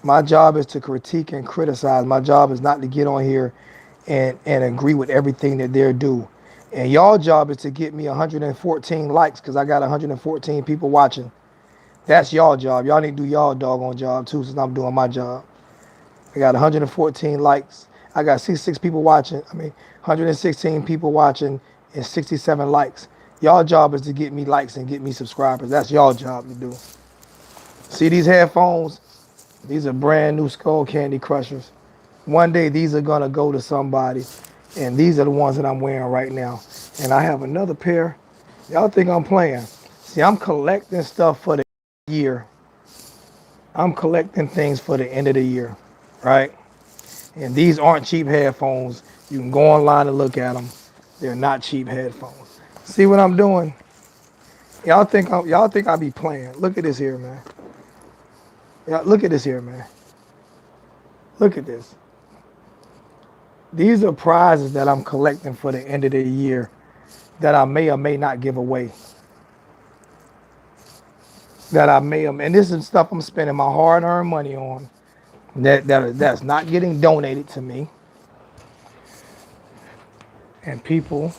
My job is to critique and criticize. My job is not to get on here and agree with everything that they're do. And y'all job is to get me 114 likes because I got 114 people watching. That's y'all job. Y'all need to do y'all doggone job too since I'm doing my job. I got 114 likes. I got 66 people watching. 116 people watching and 67 likes. Y'all job is to get me likes and get me subscribers. That's y'all job to do. See these headphones? These are brand new Skull Candy Crushers. One day these are gonna go to somebody, and these are the ones that I'm wearing right now. And I have another pair. Y'all think I'm playing? See, I'm collecting stuff for the year. I'm collecting things for the end of the year, right? And these aren't cheap headphones. You can go online and look at them. They're not cheap headphones. See what I'm doing? Y'all think I be playing? Look at this here, man. Yeah, look at this here, man. Look at this. These are prizes that I'm collecting for the end of the year that I may or may not give away. That I may or, and this is stuff I'm spending my hard-earned money on. That's not getting donated to me. And people,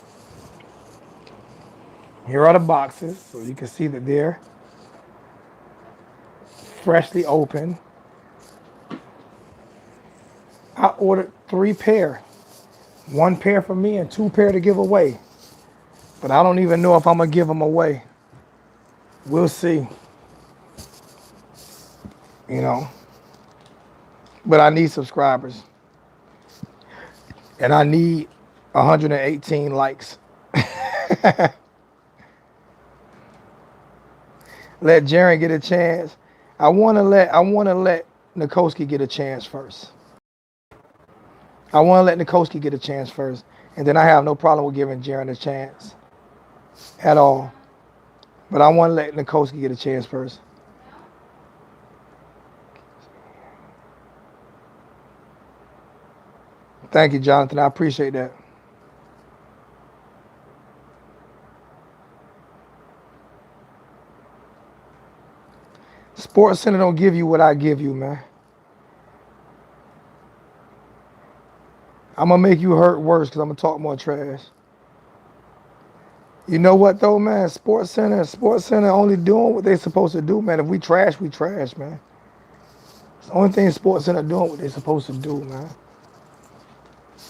here are the boxes, so you can see that they're freshly open. I ordered 3 pair. 1 pair for me and 2 pair to give away. But I don't even know if I'm gonna give them away. We'll see. You know. But I need subscribers. And I need 118 likes. Let Jaren get a chance. I wanna let Nikoski get a chance first. I wanna let Nikoski get a chance first. And then I have no problem with giving Jaren a chance. At all. But I wanna let Nikoski get a chance first. Thank you, Jonathan. I appreciate that. Sports Center don't give you what I give you, man. I'm gonna make you hurt worse because I'm gonna talk more trash. You know what though, man? Sports Center only doing what they supposed to do, man. If we trash, man. It's the only thing Sports Center doing what they supposed to do, man.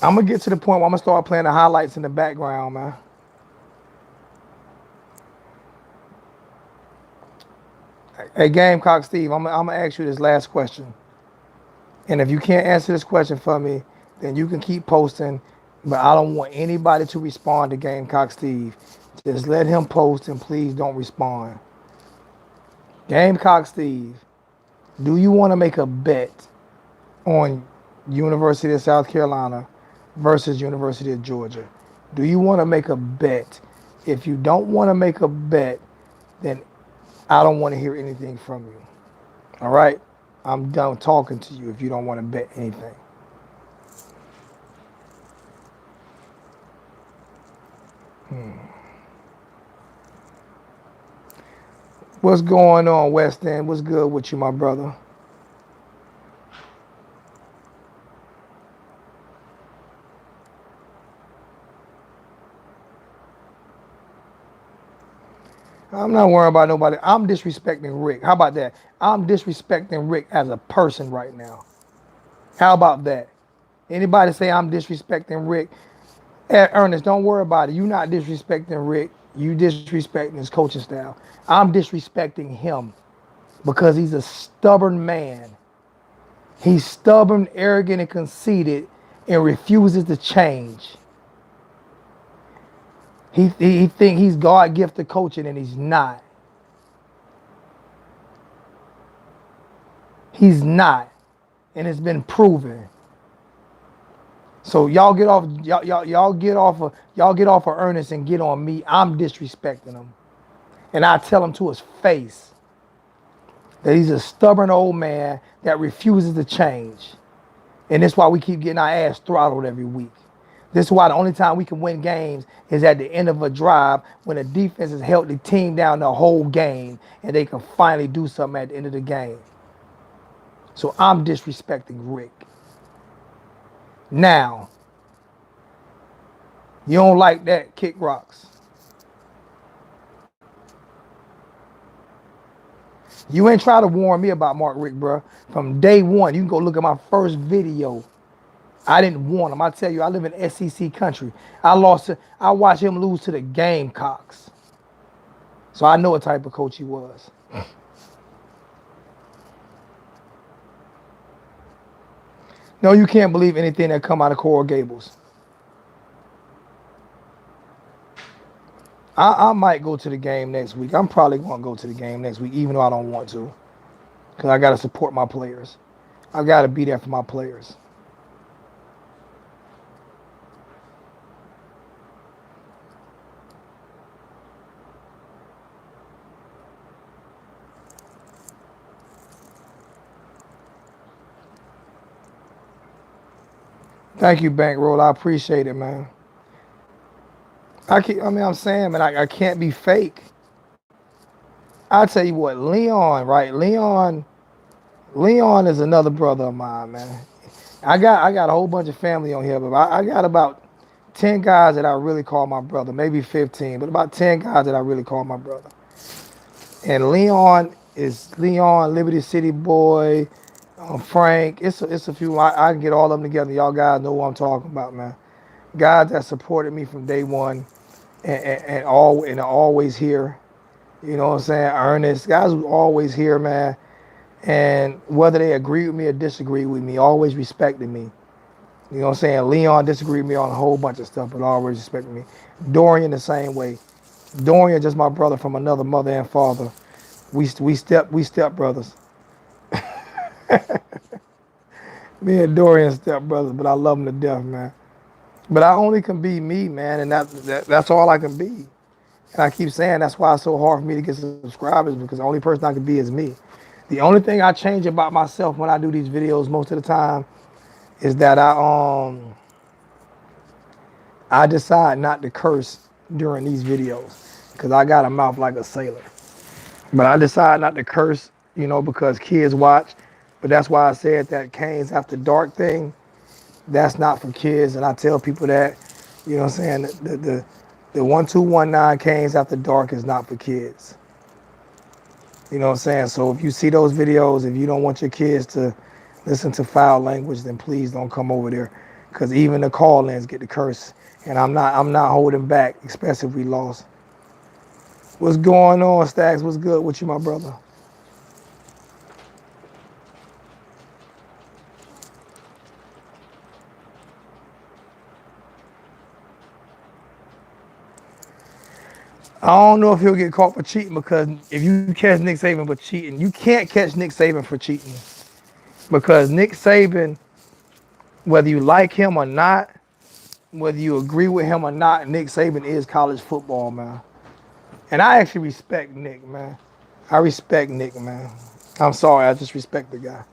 I'm gonna get to the point where I'm gonna start playing the highlights in the background, man. Hey, Gamecock Steve, I'm gonna ask you this last question. And if you can't answer this question for me, then you can keep posting. But I don't want anybody to respond to Gamecock Steve. Just let him post and please don't respond. Gamecock Steve, do you want to make a bet on University of South Carolina versus University of Georgia? Do you want to make a bet? If you don't want to make a bet, then I don't want to hear anything from you. All right? I'm done talking to you if you don't want to bet anything. What's going on, West End? What's good with you, my brother? I'm not worrying about nobody. I'm disrespecting Rick. How about that? I'm disrespecting Rick as a person right now. How about that? Anybody say I'm disrespecting Rick? Ernest, don't worry about it. You're not disrespecting Rick. You disrespecting his coaching style. I'm disrespecting him because he's a stubborn man. He's stubborn, arrogant, and conceited and refuses to change. He think he's God-gifted coaching and he's not. He's not. And it's been proven. So y'all get off of Ernest and get on me. I'm disrespecting him. And I tell him to his face that he's a stubborn old man that refuses to change. And that's why we keep getting our ass throttled every week. This is why the only time we can win games is at the end of a drive when the defense has held the team down the whole game and they can finally do something at the end of the game. So I'm disrespecting Rick. Now, You don't like that, kick rocks. You ain't try to warn me about Mark Richt, bro. From day one, you can go look at my first video. I didn't warn him. I tell you, I live in SEC country. I watched him lose to the Gamecocks. So I know what type of coach he was. No, you can't believe anything that come out of Coral Gables. I might go to the game next week. I'm probably going to go to the game next week, even though I don't want to. Because I got to support my players. I got to be there for my players. Thank you, Bankroll. I appreciate it, man. I'm saying, man, I can't be fake. I tell you what, Leon, right? Leon is another brother of mine, man. I got a whole bunch of family on here, but I got about 10 guys that I really call my brother, maybe 15, but about 10 guys that I really call my brother. And Leon is Leon, Liberty City Boy, Frank. It's a few. I can get all of them together. Y'all guys know what I'm talking about, man. Guys that supported me from day one and are always here. You know what I'm saying? Ernest, guys who always here, man. And whether they agree with me or disagree with me, always respected me. You know what I'm saying? Leon disagreed with me on a whole bunch of stuff, but always respected me. Dorian the same way. Dorian just my brother from another mother and father. We step brothers. Me and Dorian step brothers, but I love him to death, man. But I only can be me, man, and that's all I can be. And I keep saying that's why it's so hard for me to get subscribers because the only person I can be is me. The only thing I change about myself when I do these videos most of the time is that I decide not to curse during these videos because I got a mouth like a sailor. But I decide not to curse, because kids watch. But that's why I said that Canes After Dark thing, that's not for kids. And I tell people that, you know what I'm saying, the 1219 Canes After Dark is not for kids. You know what I'm saying? So if you see those videos, if you don't want your kids to listen to foul language, then please don't come over there. Because even the call-ins get the curse. And I'm not holding back, especially if we lost. What's going on, Stacks? What's good with you, my brother? I don't know if he'll get caught for cheating because if you catch Nick Saban for cheating, you can't catch Nick Saban for cheating. Because Nick Saban, whether you like him or not, whether you agree with him or not, Nick Saban is college football, man. And I actually respect Nick, man. I respect Nick, man. I'm sorry, I just respect the guy.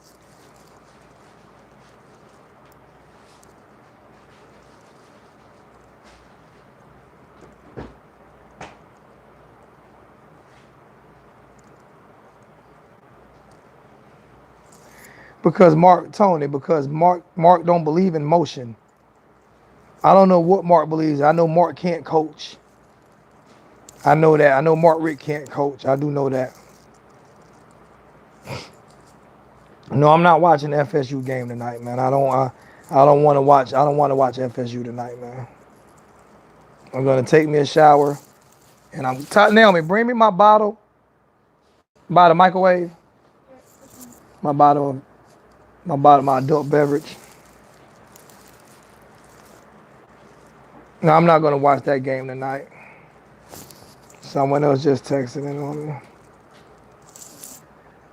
Because Mark don't believe in motion. I don't know what Mark believes. I know Mark can't coach. I know that. I know Mark Richt can't coach. I do know that. No, I'm not watching the FSU game tonight, man. I don't want to watch. I don't want to watch FSU tonight, man. I'm gonna take me a shower, and Naomi, bring me my bottle by the microwave. My bottle of my adult beverage. No, I'm not gonna watch that game tonight. Someone else just texted in on me.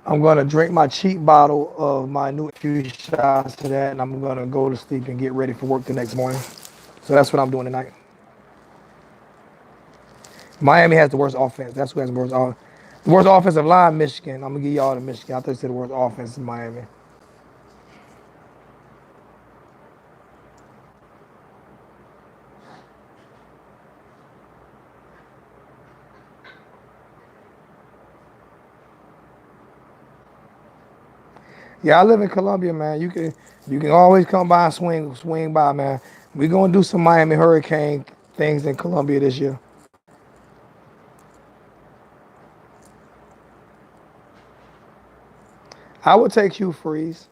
I'm gonna drink my cheap bottle of my new few shots to that, and I'm gonna go to sleep and get ready for work the next morning. So that's what I'm doing tonight. Miami has the worst offense. That's who has the worst offense. The worst offensive line, Michigan. I'm gonna give y'all the Michigan. I thought you said the worst offense in Miami. Yeah, I live in Columbia, man. You can always come by and swing by, man. We gonna do some Miami Hurricane things in Columbia this year? I would take Hugh Freeze.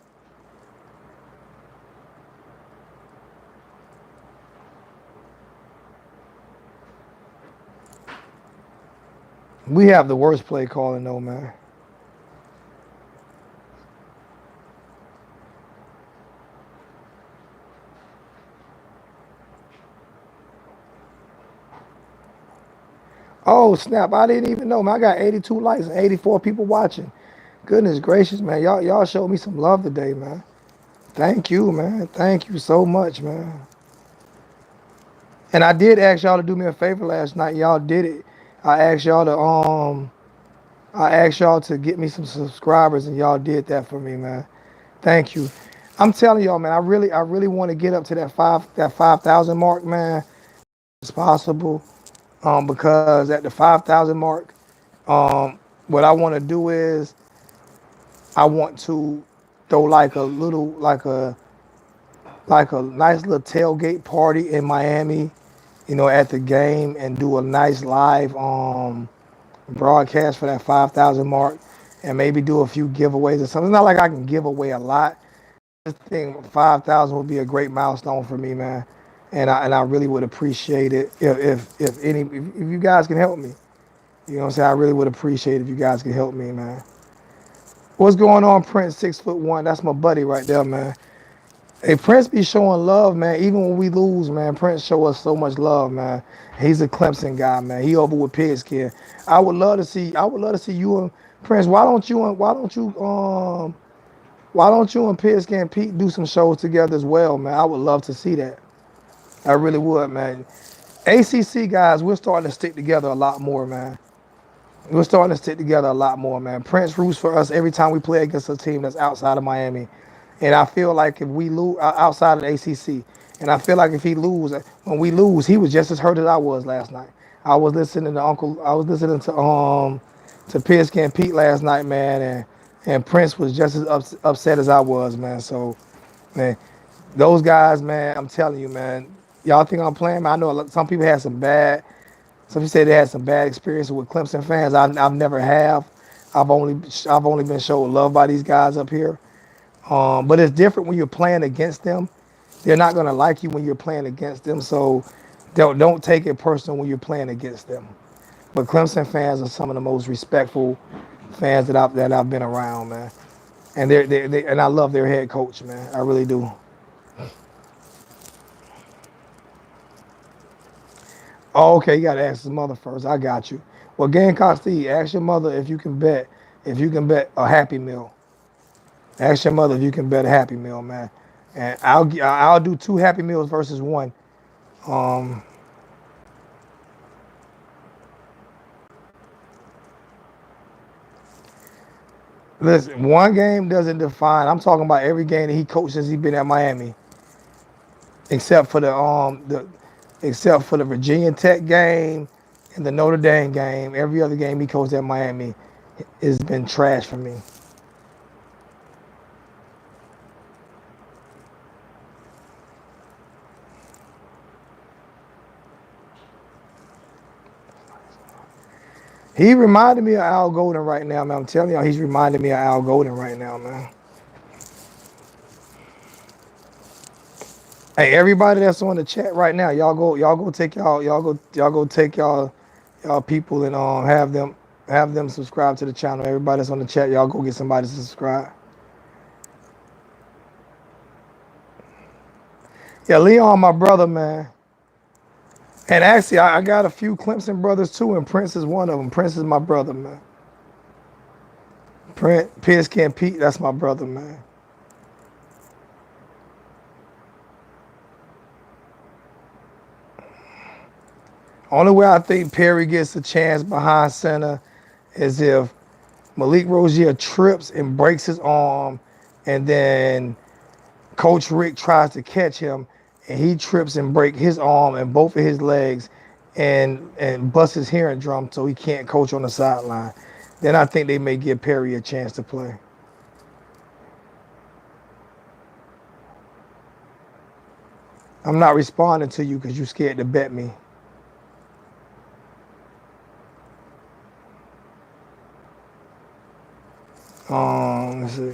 We have the worst play calling though, man. Oh snap! I didn't even know, man. I got 82 likes and 84 people watching. Goodness gracious, man. Y'all showed me some love today, man. Thank you, man. Thank you so much, man. And I did ask y'all to do me a favor last night. Y'all did it. I asked y'all to I asked y'all to get me some subscribers, and y'all did that for me, man. Thank you. I'm telling y'all, man. I really want to get up to that 5,000 mark, man. It's possible. Because at the 5,000 mark, what I want to do is I want to throw like a nice little tailgate party in Miami, at the game, and do a nice live broadcast for that 5,000 mark, and maybe do a few giveaways or something. It's not like I can give away a lot. I think 5,000 would be a great milestone for me, man. And I really would appreciate it if you guys can help me. You know what I'm saying? I really would appreciate it if you guys can help me, man. What's going on, Prince? 6'1". That's my buddy right there, man. Hey, Prince be showing love, man. Even when we lose, man, Prince show us so much love, man. He's a Clemson guy, man. He over with Pigskin. I would love to see you and Prince. Why don't you and Pigskin Pete do some shows together as well, man? I would love to see that. I really would, man. ACC guys, we're starting to stick together a lot more, man. We're starting to stick together a lot more, man. Prince roots for us every time we play against a team that's outside of Miami. And I feel like if we lose outside of the ACC, and I feel like if he lose, when we lose, he was just as hurt as I was last night. I was listening to Pigskin Pete last night, man, and Prince was just as upset as I was, man. So, man, those guys, man, I'm telling you, man, y'all think I'm playing? Man, I know some people had some people say they had some bad experiences with Clemson fans. I've never have. I've only been showed love by these guys up here. But it's different when you're playing against them. They're not gonna like you when you're playing against them. So don't take it personal when you're playing against them. But Clemson fans are some of the most respectful fans that I've been around, man. And and I love their head coach, man. I really do. Oh, okay, you gotta ask his mother first. I got you. Well, Gamecock Steve, ask your mother if you can bet a Happy Meal. Ask your mother if you can bet a Happy Meal, man. And I'll do two Happy Meals versus one. Um, Listen, one game doesn't define. I'm talking about every game that he coached since he's been at Miami, except for the Virginia Tech game and the Notre Dame game. Every other game he coached at Miami has been trash for me. He reminded me of Al Golden right now, man. I'm telling y'all, he's reminding me of Al Golden right now, man. Hey, everybody that's on the chat right now, y'all go take y'all go take y'all people and have them subscribe to the channel. Everybody that's on the chat, y'all go get somebody to subscribe. Yeah, Leon, my brother, man. And actually, I got a few Clemson brothers too, and Prince is one of them. Prince is my brother, man. Pigskin Pete, that's my brother, man. Only way I think Perry gets a chance behind center is if Malik Rozier trips and breaks his arm, and then Coach Richt tries to catch him, and he trips and break his arm and both of his legs, and busts his hearing drum, so he can't coach on the sideline. Then I think they may give Perry a chance to play. I'm not responding to you because you scared to bet me. Let's see.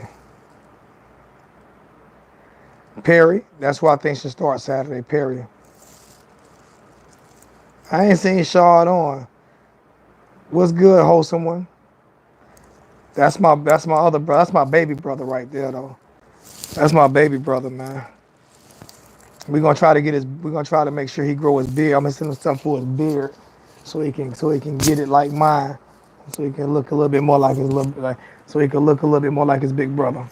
Perry. That's who I think should start Saturday. Perry. I ain't seen Shard on. What's good, wholesome one? That's my other brother. That's my baby brother right there though. That's my baby brother, man. We're gonna try to make sure he grow his beard. I'm gonna send him stuff for his beard so he can get it like mine. So he can look a little bit more like his little like so he can look a little bit more like his big brother.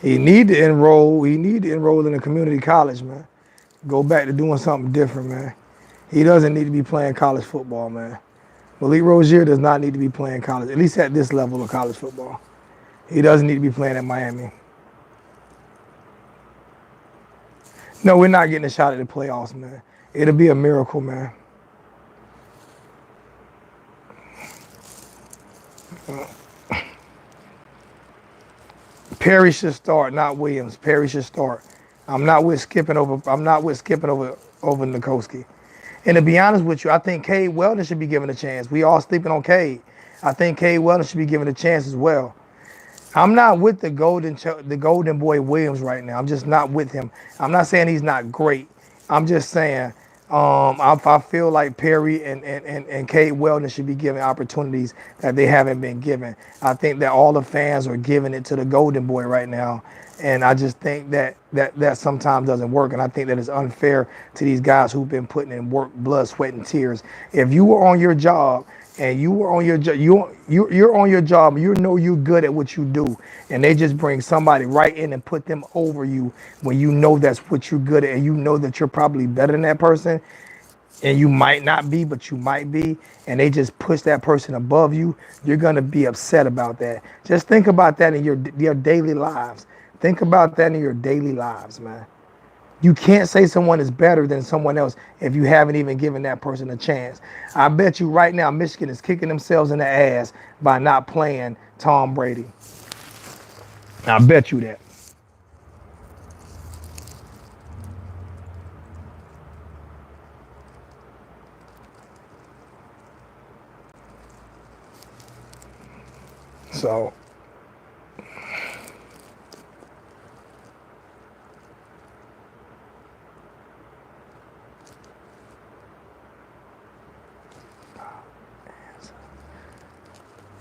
He need to enroll in a community college, man. Go back to doing something different, man. He doesn't need to be playing college football, man. Malik Rozier does not need to be playing college, at least at this level of college football. He doesn't need to be playing at Miami. No, we're not getting a shot at the playoffs, man. It'll be a miracle, man. Perry should start, not Williams. Perry should start. I'm not with skipping over Nikoski. And to be honest with you, I think Cade Weldon should be given a chance. We all sleeping on Cade. I think Cade Weldon should be given a chance as well. I'm not with the Golden Boy Williams right now. I'm just not with him. I'm not saying he's not great. I'm just saying I feel like Perry and Cade Weldon should be given opportunities that they haven't been given. I think that all the fans are giving it to the Golden Boy right now. And I just think that sometimes doesn't work. And I think that it's unfair to these guys who've been putting in work, blood, sweat, and tears. If you were on your job and you were on your job, you're on your job, you know you're good at what you do, and they just bring somebody right in and put them over you when you know that's what you're good at, and you know that you're probably better than that person, and you might not be, but you might be, and they just push that person above you, you're gonna be upset about that. Just think about that in your daily lives. Think about that in your daily lives, man. You can't say someone is better than someone else if you haven't even given that person a chance. I bet you right now Michigan is kicking themselves in the ass by not playing Tom Brady. I bet you that. So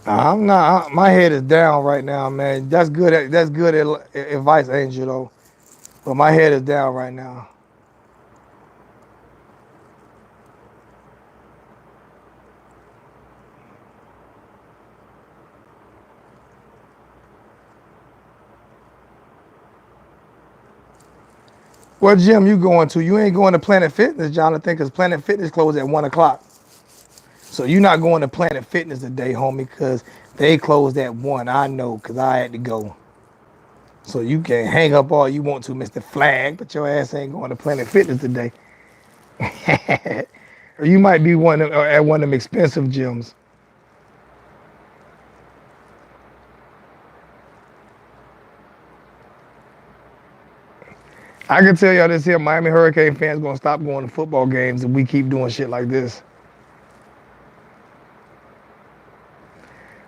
I'm not. My head is down right now, man. That's good. That's good advice, Angel. Though, but my head is down right now. What gym you going to? You ain't going to Planet Fitness, Jonathan, because Planet Fitness closed at 1 o'clock. So you're not going to Planet Fitness today, homie, because they closed at 1. I know, because I had to go. So you can hang up all you want to, Mr. Flag, but your ass ain't going to Planet Fitness today. Or you might be at one of them expensive gyms. I can tell y'all this here, Miami Hurricane fans gonna stop going to football games if we keep doing shit like this.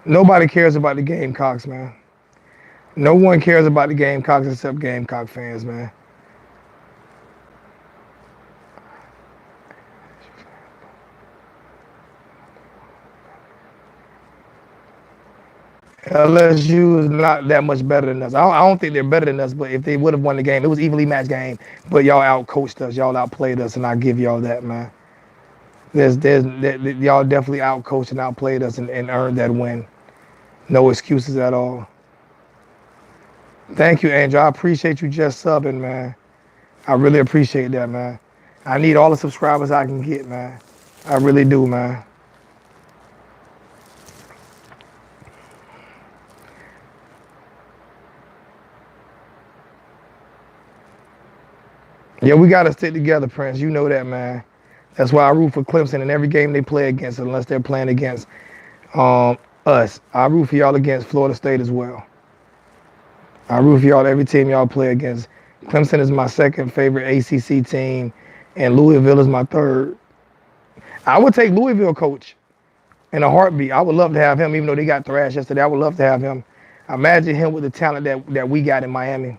Nobody cares about the Gamecocks, man. No one cares about the Gamecocks except Gamecock fans, man. LSU is not that much better than us. I don't think they're better than us, but if they would have won the game, it was evenly matched game. But y'all outcoached us, y'all outplayed us, and I give y'all that, man. Y'all definitely outcoached and outplayed us and earned that win. No excuses at all. Thank you, Angel. I appreciate you just subbing, man. I really appreciate that, man. I need all the subscribers I can get, man. I really do, man. Yeah, we got to stick together, Prince. You know that, man. That's why I root for Clemson in every game they play against, unless they're playing against us. I root for y'all against Florida State as well. I root for y'all every team y'all play against. Clemson is my second favorite ACC team, and Louisville is my third. I would take Louisville coach in a heartbeat. I would love to have him, even though they got thrashed yesterday. I would love to have him. Imagine him with the talent that we got in Miami.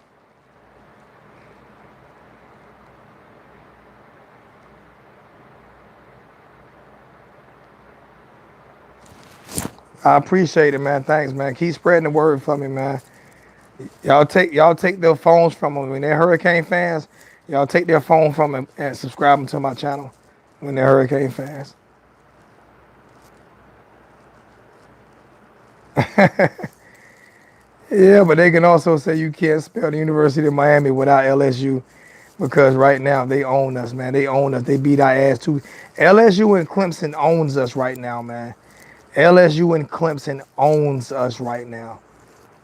I appreciate it, man. Thanks, man. Keep spreading the word for me, man. Y'all take their phones from them when they're Hurricane fans. Y'all take their phone from them and subscribe them to my channel when they're Hurricane fans. Yeah, but they can also say you can't spell the University of Miami without LSU because right now they own us, man. They own us. They beat our ass too. LSU and Clemson owns us right now, man. LSU and Clemson owns us right now.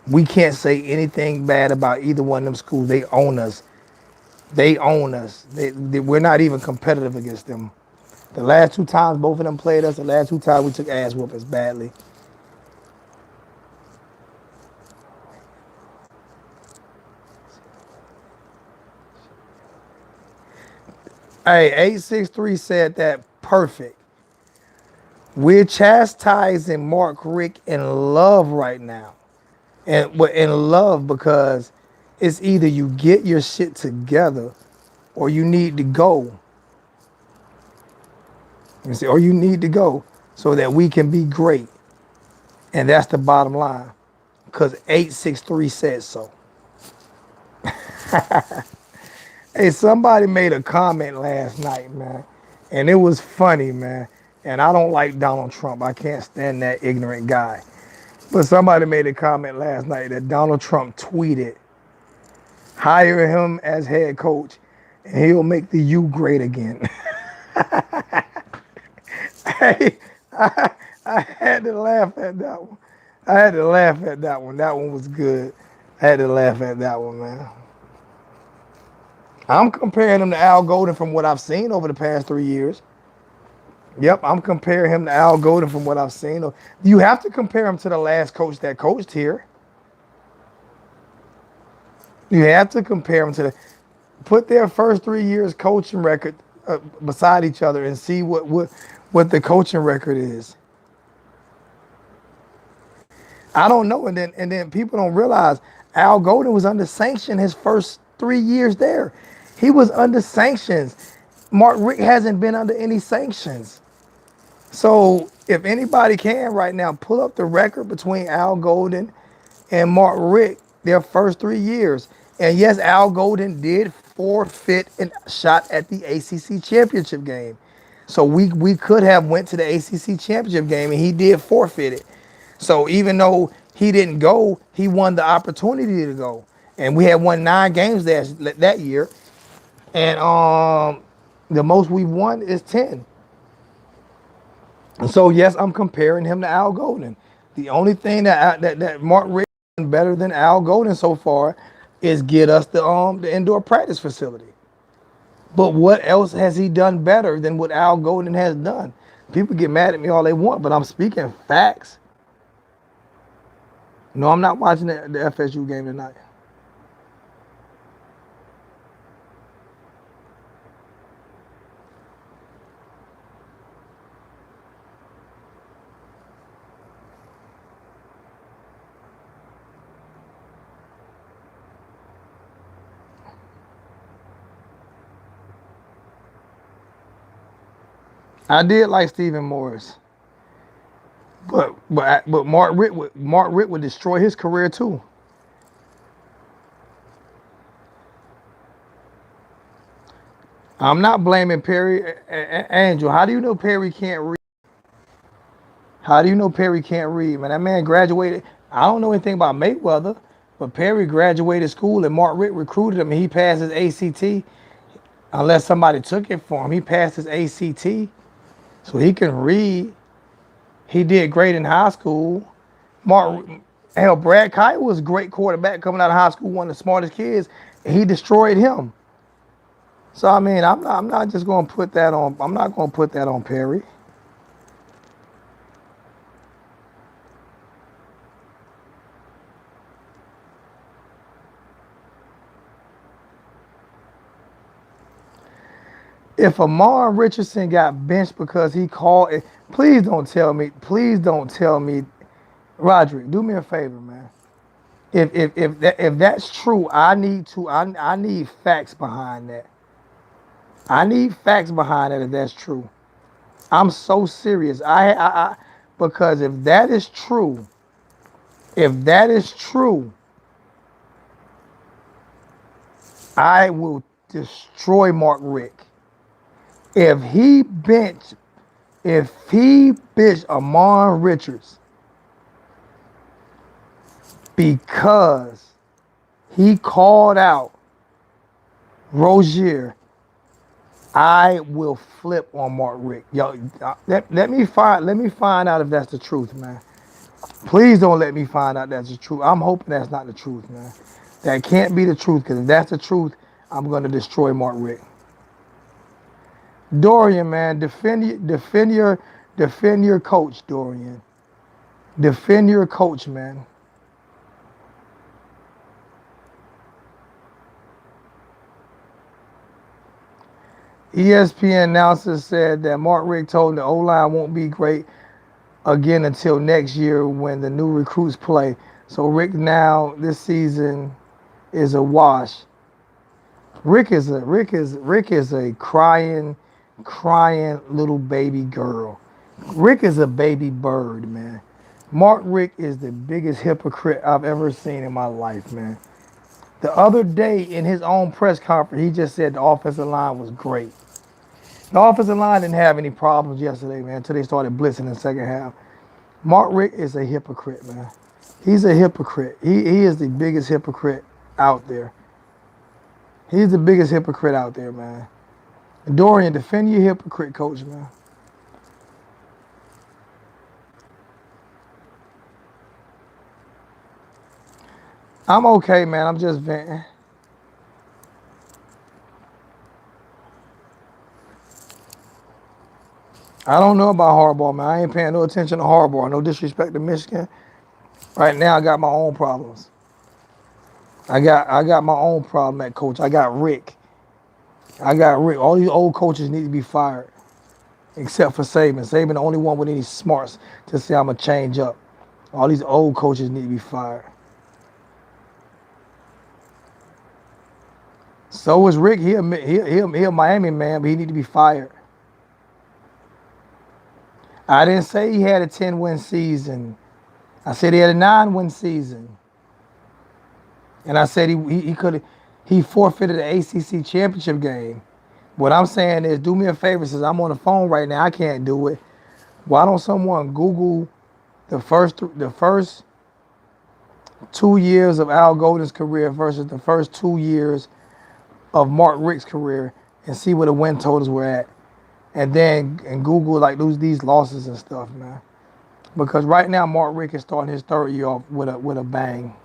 We can't say anything bad about either one of them schools. They own us. They own us. We're not even competitive against them. The last two times both of them played us, the last two times we took ass whoopings badly. Hey, 863 said that perfect. We're chastising Mark Richt in love right now. And we're in love because it's either you get your shit together or you need to go. You see, or you need to go so that we can be great. And that's the bottom line. Because 863 said so. Hey, somebody made a comment last night, man. And it was funny, man. And I don't like Donald Trump. I can't stand that ignorant guy. But somebody made a comment last night that Donald Trump tweeted, hire him as head coach and he'll make the U great again. Hey, I had to laugh at that one. I had to laugh at that one. That one was good. I had to laugh at that one, man. I'm comparing him to Al Golden from what I've seen over the past 3 years. Yep, I'm comparing him to Al Golden from what I've seen. You have to compare him to the last coach that coached here. You have to compare them to put their first 3 years coaching record beside each other and see what the coaching record is. I don't know, and then people don't realize Al Golden was under sanction his first 3 years there. He was under sanctions. Mark Richt hasn't been under any sanctions. So if anybody can right now pull up the record between Al Golden and Mark Richt their first 3 years. And yes, Al Golden did forfeit a shot at the ACC championship game. So we could have went to the ACC championship game and he did forfeit it. So even though he didn't go, he won the opportunity to go. And we had won 9 games that year. And the most we've won is 10. And so yes, I'm comparing him to Al Golden. The only thing that Mark Richt done better than Al Golden so far is get us the indoor practice facility. But what else has he done better than what Al Golden has done? People get mad at me all they want, but I'm speaking facts. No, I'm not watching the FSU game tonight. I did like Stephen Morris, but Mark Richt would destroy his career too. I'm not blaming Perry. Angel, how do you know Perry can't read? How do you know Perry can't read, man? That man graduated. I don't know anything about Mayweather, but Perry graduated school and Mark Richt recruited him and he passed his ACT. Unless somebody took it for him, he passed his ACT, so he can read. He did great in high school. Mark, hell, Brad Kite was a great quarterback coming out of high school, one of the smartest kids. And he destroyed him. So I mean, I'm not just going to put that on. I'm not going to put that on Perry. If Amon Richardson got benched because he called it, please don't tell me. Please don't tell me, Roderick. Do me a favor, man. If that's true, I need facts behind that. I need facts behind it if that's true. I'm so serious. Because if that is true, I will destroy Mark Richt. If he bench, if he bench Amon Richards because he called out Rozier, I will flip on Mark Richt. Yo, let me find out if that's the truth, man. Please don't let me find out that's the truth. I'm hoping that's not the truth, man. That can't be the truth, because if that's the truth, I'm gonna destroy Mark Richt. Dorian, man, defend your coach, Dorian. Defend your coach, man. ESPN announcer said that Mark Richt told him the O-line won't be great again until next year when the new recruits play. So Rick now this season is a wash. Rick is a crying little baby girl. Rick is a baby bird, man. Mark Rick is the biggest hypocrite I've ever seen in my life, man. The other day in his own press conference, he just said the offensive line was great. The offensive line didn't have any problems yesterday, man, until they started blitzing in the second half. Mark Richt is a hypocrite, man. He's a hypocrite. He is the biggest hypocrite out there. He's the biggest hypocrite out there, man. Dorian, defend your hypocrite, coach, man. I'm okay, man. I'm just venting. I don't know about Harbaugh, man. I ain't paying no attention to Harbaugh. No disrespect to Michigan. Right now, I got my own problems. I got my own problem at coach. I got Rick. I got Rick. All these old coaches need to be fired, except for Saban. Saban, the only one with any smarts to say I'm gonna change up. All these old coaches need to be fired. So is Rick. He a Miami man, but he need to be fired. I didn't say he had a 10-win season. I said he had a 9-win season. And I said he forfeited the ACC championship game. What I'm saying is, do me a favor, since I'm on the phone right now, I can't do it. Why don't someone Google the first 2 years of Al Golden's career versus the first 2 years of Mark Richt's career and see where the win totals were at, and Google like these losses and stuff, man. Because right now Mark Richt is starting his third year off with a bang,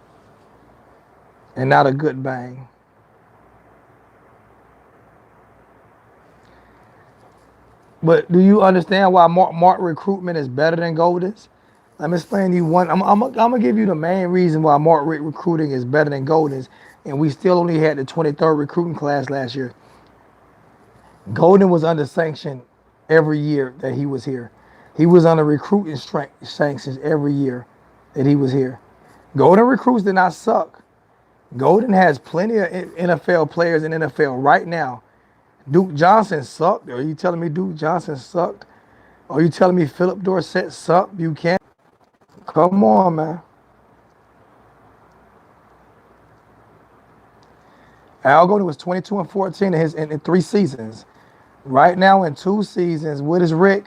and not a good bang. But do you understand why Mark recruitment is better than Golden's? Let me explain to you one. I'm gonna give you the main reason why Mark Richt recruiting is better than Golden's, and we still only had the 23rd recruiting class last year. Golden was under sanction every year that he was here. He was under recruiting sanctions every year that he was here. Golden recruits did not suck. Golden has plenty of NFL players in NFL right now. Duke Johnson sucked. Are you telling me Duke Johnson sucked? Are you telling me Philip Dorsett sucked? You can't. Come on, man. Al Golden was 22-14 in 3 seasons. Right now in 2 seasons, what is Rick?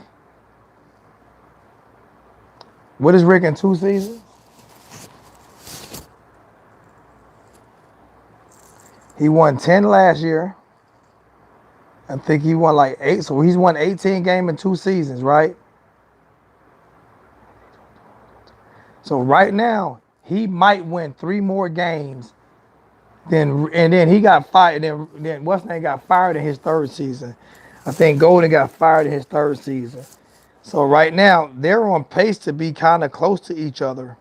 What is Rick in 2 seasons? He won 10 last year. I think he won like 8. So he's won 18 games in 2 seasons, right? So right now, he might win 3 more games. And then he got fired. Then what's name got fired in his 3rd season. I think Golden got fired in his 3rd season. So right now, they're on pace to be kind of close to each other.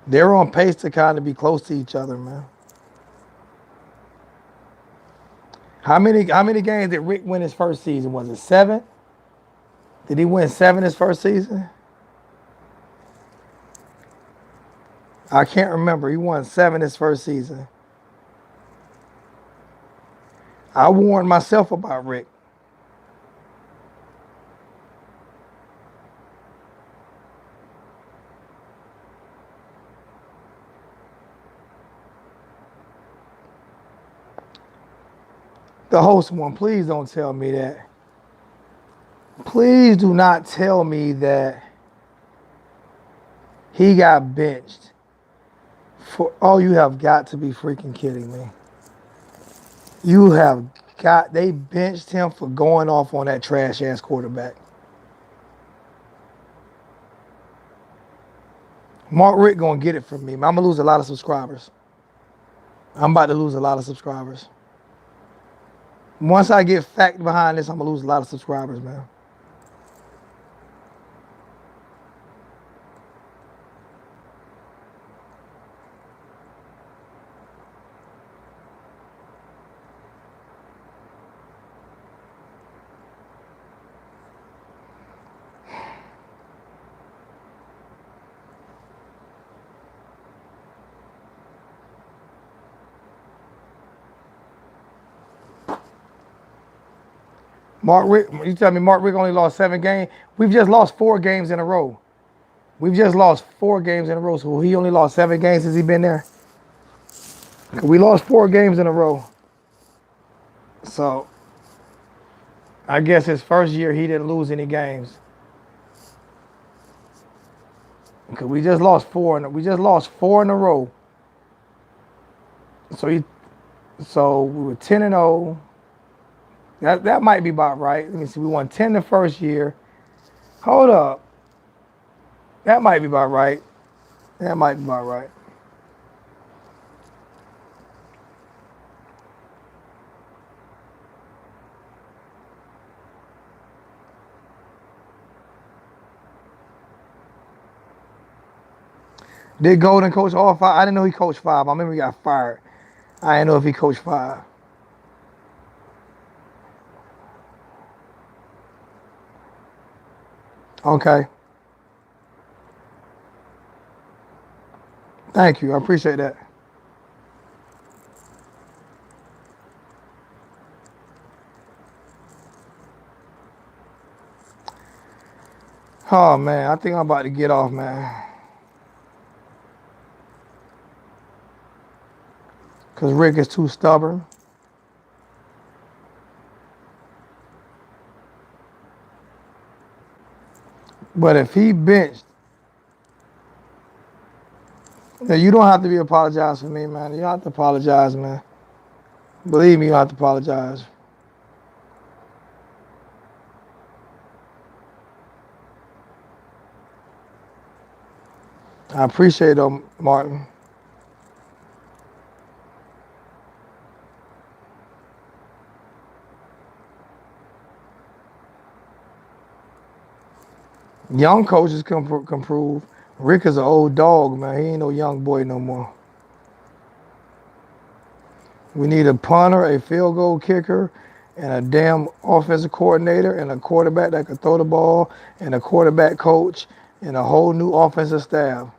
They're on pace to kind of be close to each other, man. How many games did Rick win his first season? Was it 7? Did he win 7 his first season? I can't remember. He won 7 his first season. I warned myself about Rick. The host one, please don't tell me that. Please do not tell me that he got benched for. Oh, you have got to be freaking kidding me. You have got. They benched him for going off on that trash ass quarterback. Mark Richt gonna get it from me. I'm gonna lose a lot of subscribers. I'm about to lose a lot of subscribers. Once I get fact behind this, I'm gonna lose a lot of subscribers, man. Mark Richt, you tell me Mark Richt only lost 7 games? We've just lost 4 games in a row. We've just lost 4 games in a row. So he only lost 7 games since he been there. We lost 4 games in a row. So I guess his first year he didn't lose any games. Cause we just lost 4 in a row. So we were 10-0. That might be about right. Let me see. We won 10 the first year. Hold up. That might be about right. That might be about right. Did Golden coach all 5? I didn't know he coached 5. I remember he got fired. I didn't know if he coached 5. Okay. Thank you. I appreciate that. Oh, man. I think I'm about to get off, man. Because Rick is too stubborn. But if he benched, you don't have to be apologized for me, man. You don't have to apologize, man. Believe me, you don't have to apologize. I appreciate it, Martin. Young coaches can prove. Rick is an old dog, man. He ain't no young boy no more. We need a punter, a field goal kicker, and a damn offensive coordinator, and a quarterback that can throw the ball, and a quarterback coach, and a whole new offensive staff.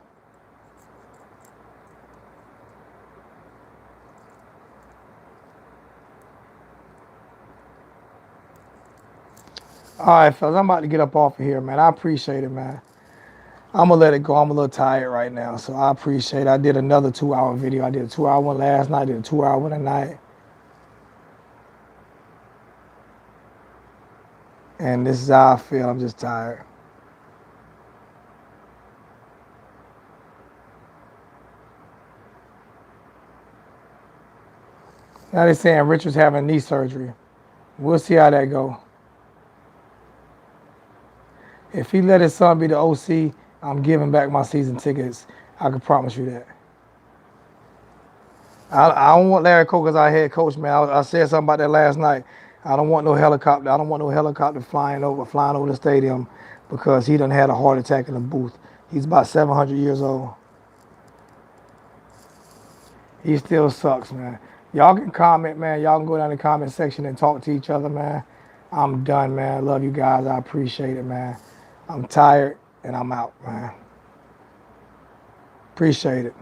All right, fellas, I'm about to get up off of here, man. I appreciate it, man. I'm going to let it go. I'm a little tired right now, so I appreciate it. I did another 2-hour video. I did a 2-hour one last night. I did a 2-hour one tonight. And this is how I feel. I'm just tired. Now they're saying Richard's having knee surgery. We'll see how that go. If he let his son be the OC, I'm giving back my season tickets. I can promise you that. I don't want Larry Coke as our head coach, man. I said something about that last night. I don't want no helicopter. I don't want no helicopter flying over the stadium because he done had a heart attack in the booth. He's about 700 years old. He still sucks, man. Y'all can comment, man. Y'all can go down in the comment section and talk to each other, man. I'm done, man. Love you guys. I appreciate it, man. I'm tired and I'm out, man. Appreciate it.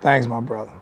Thanks, my brother.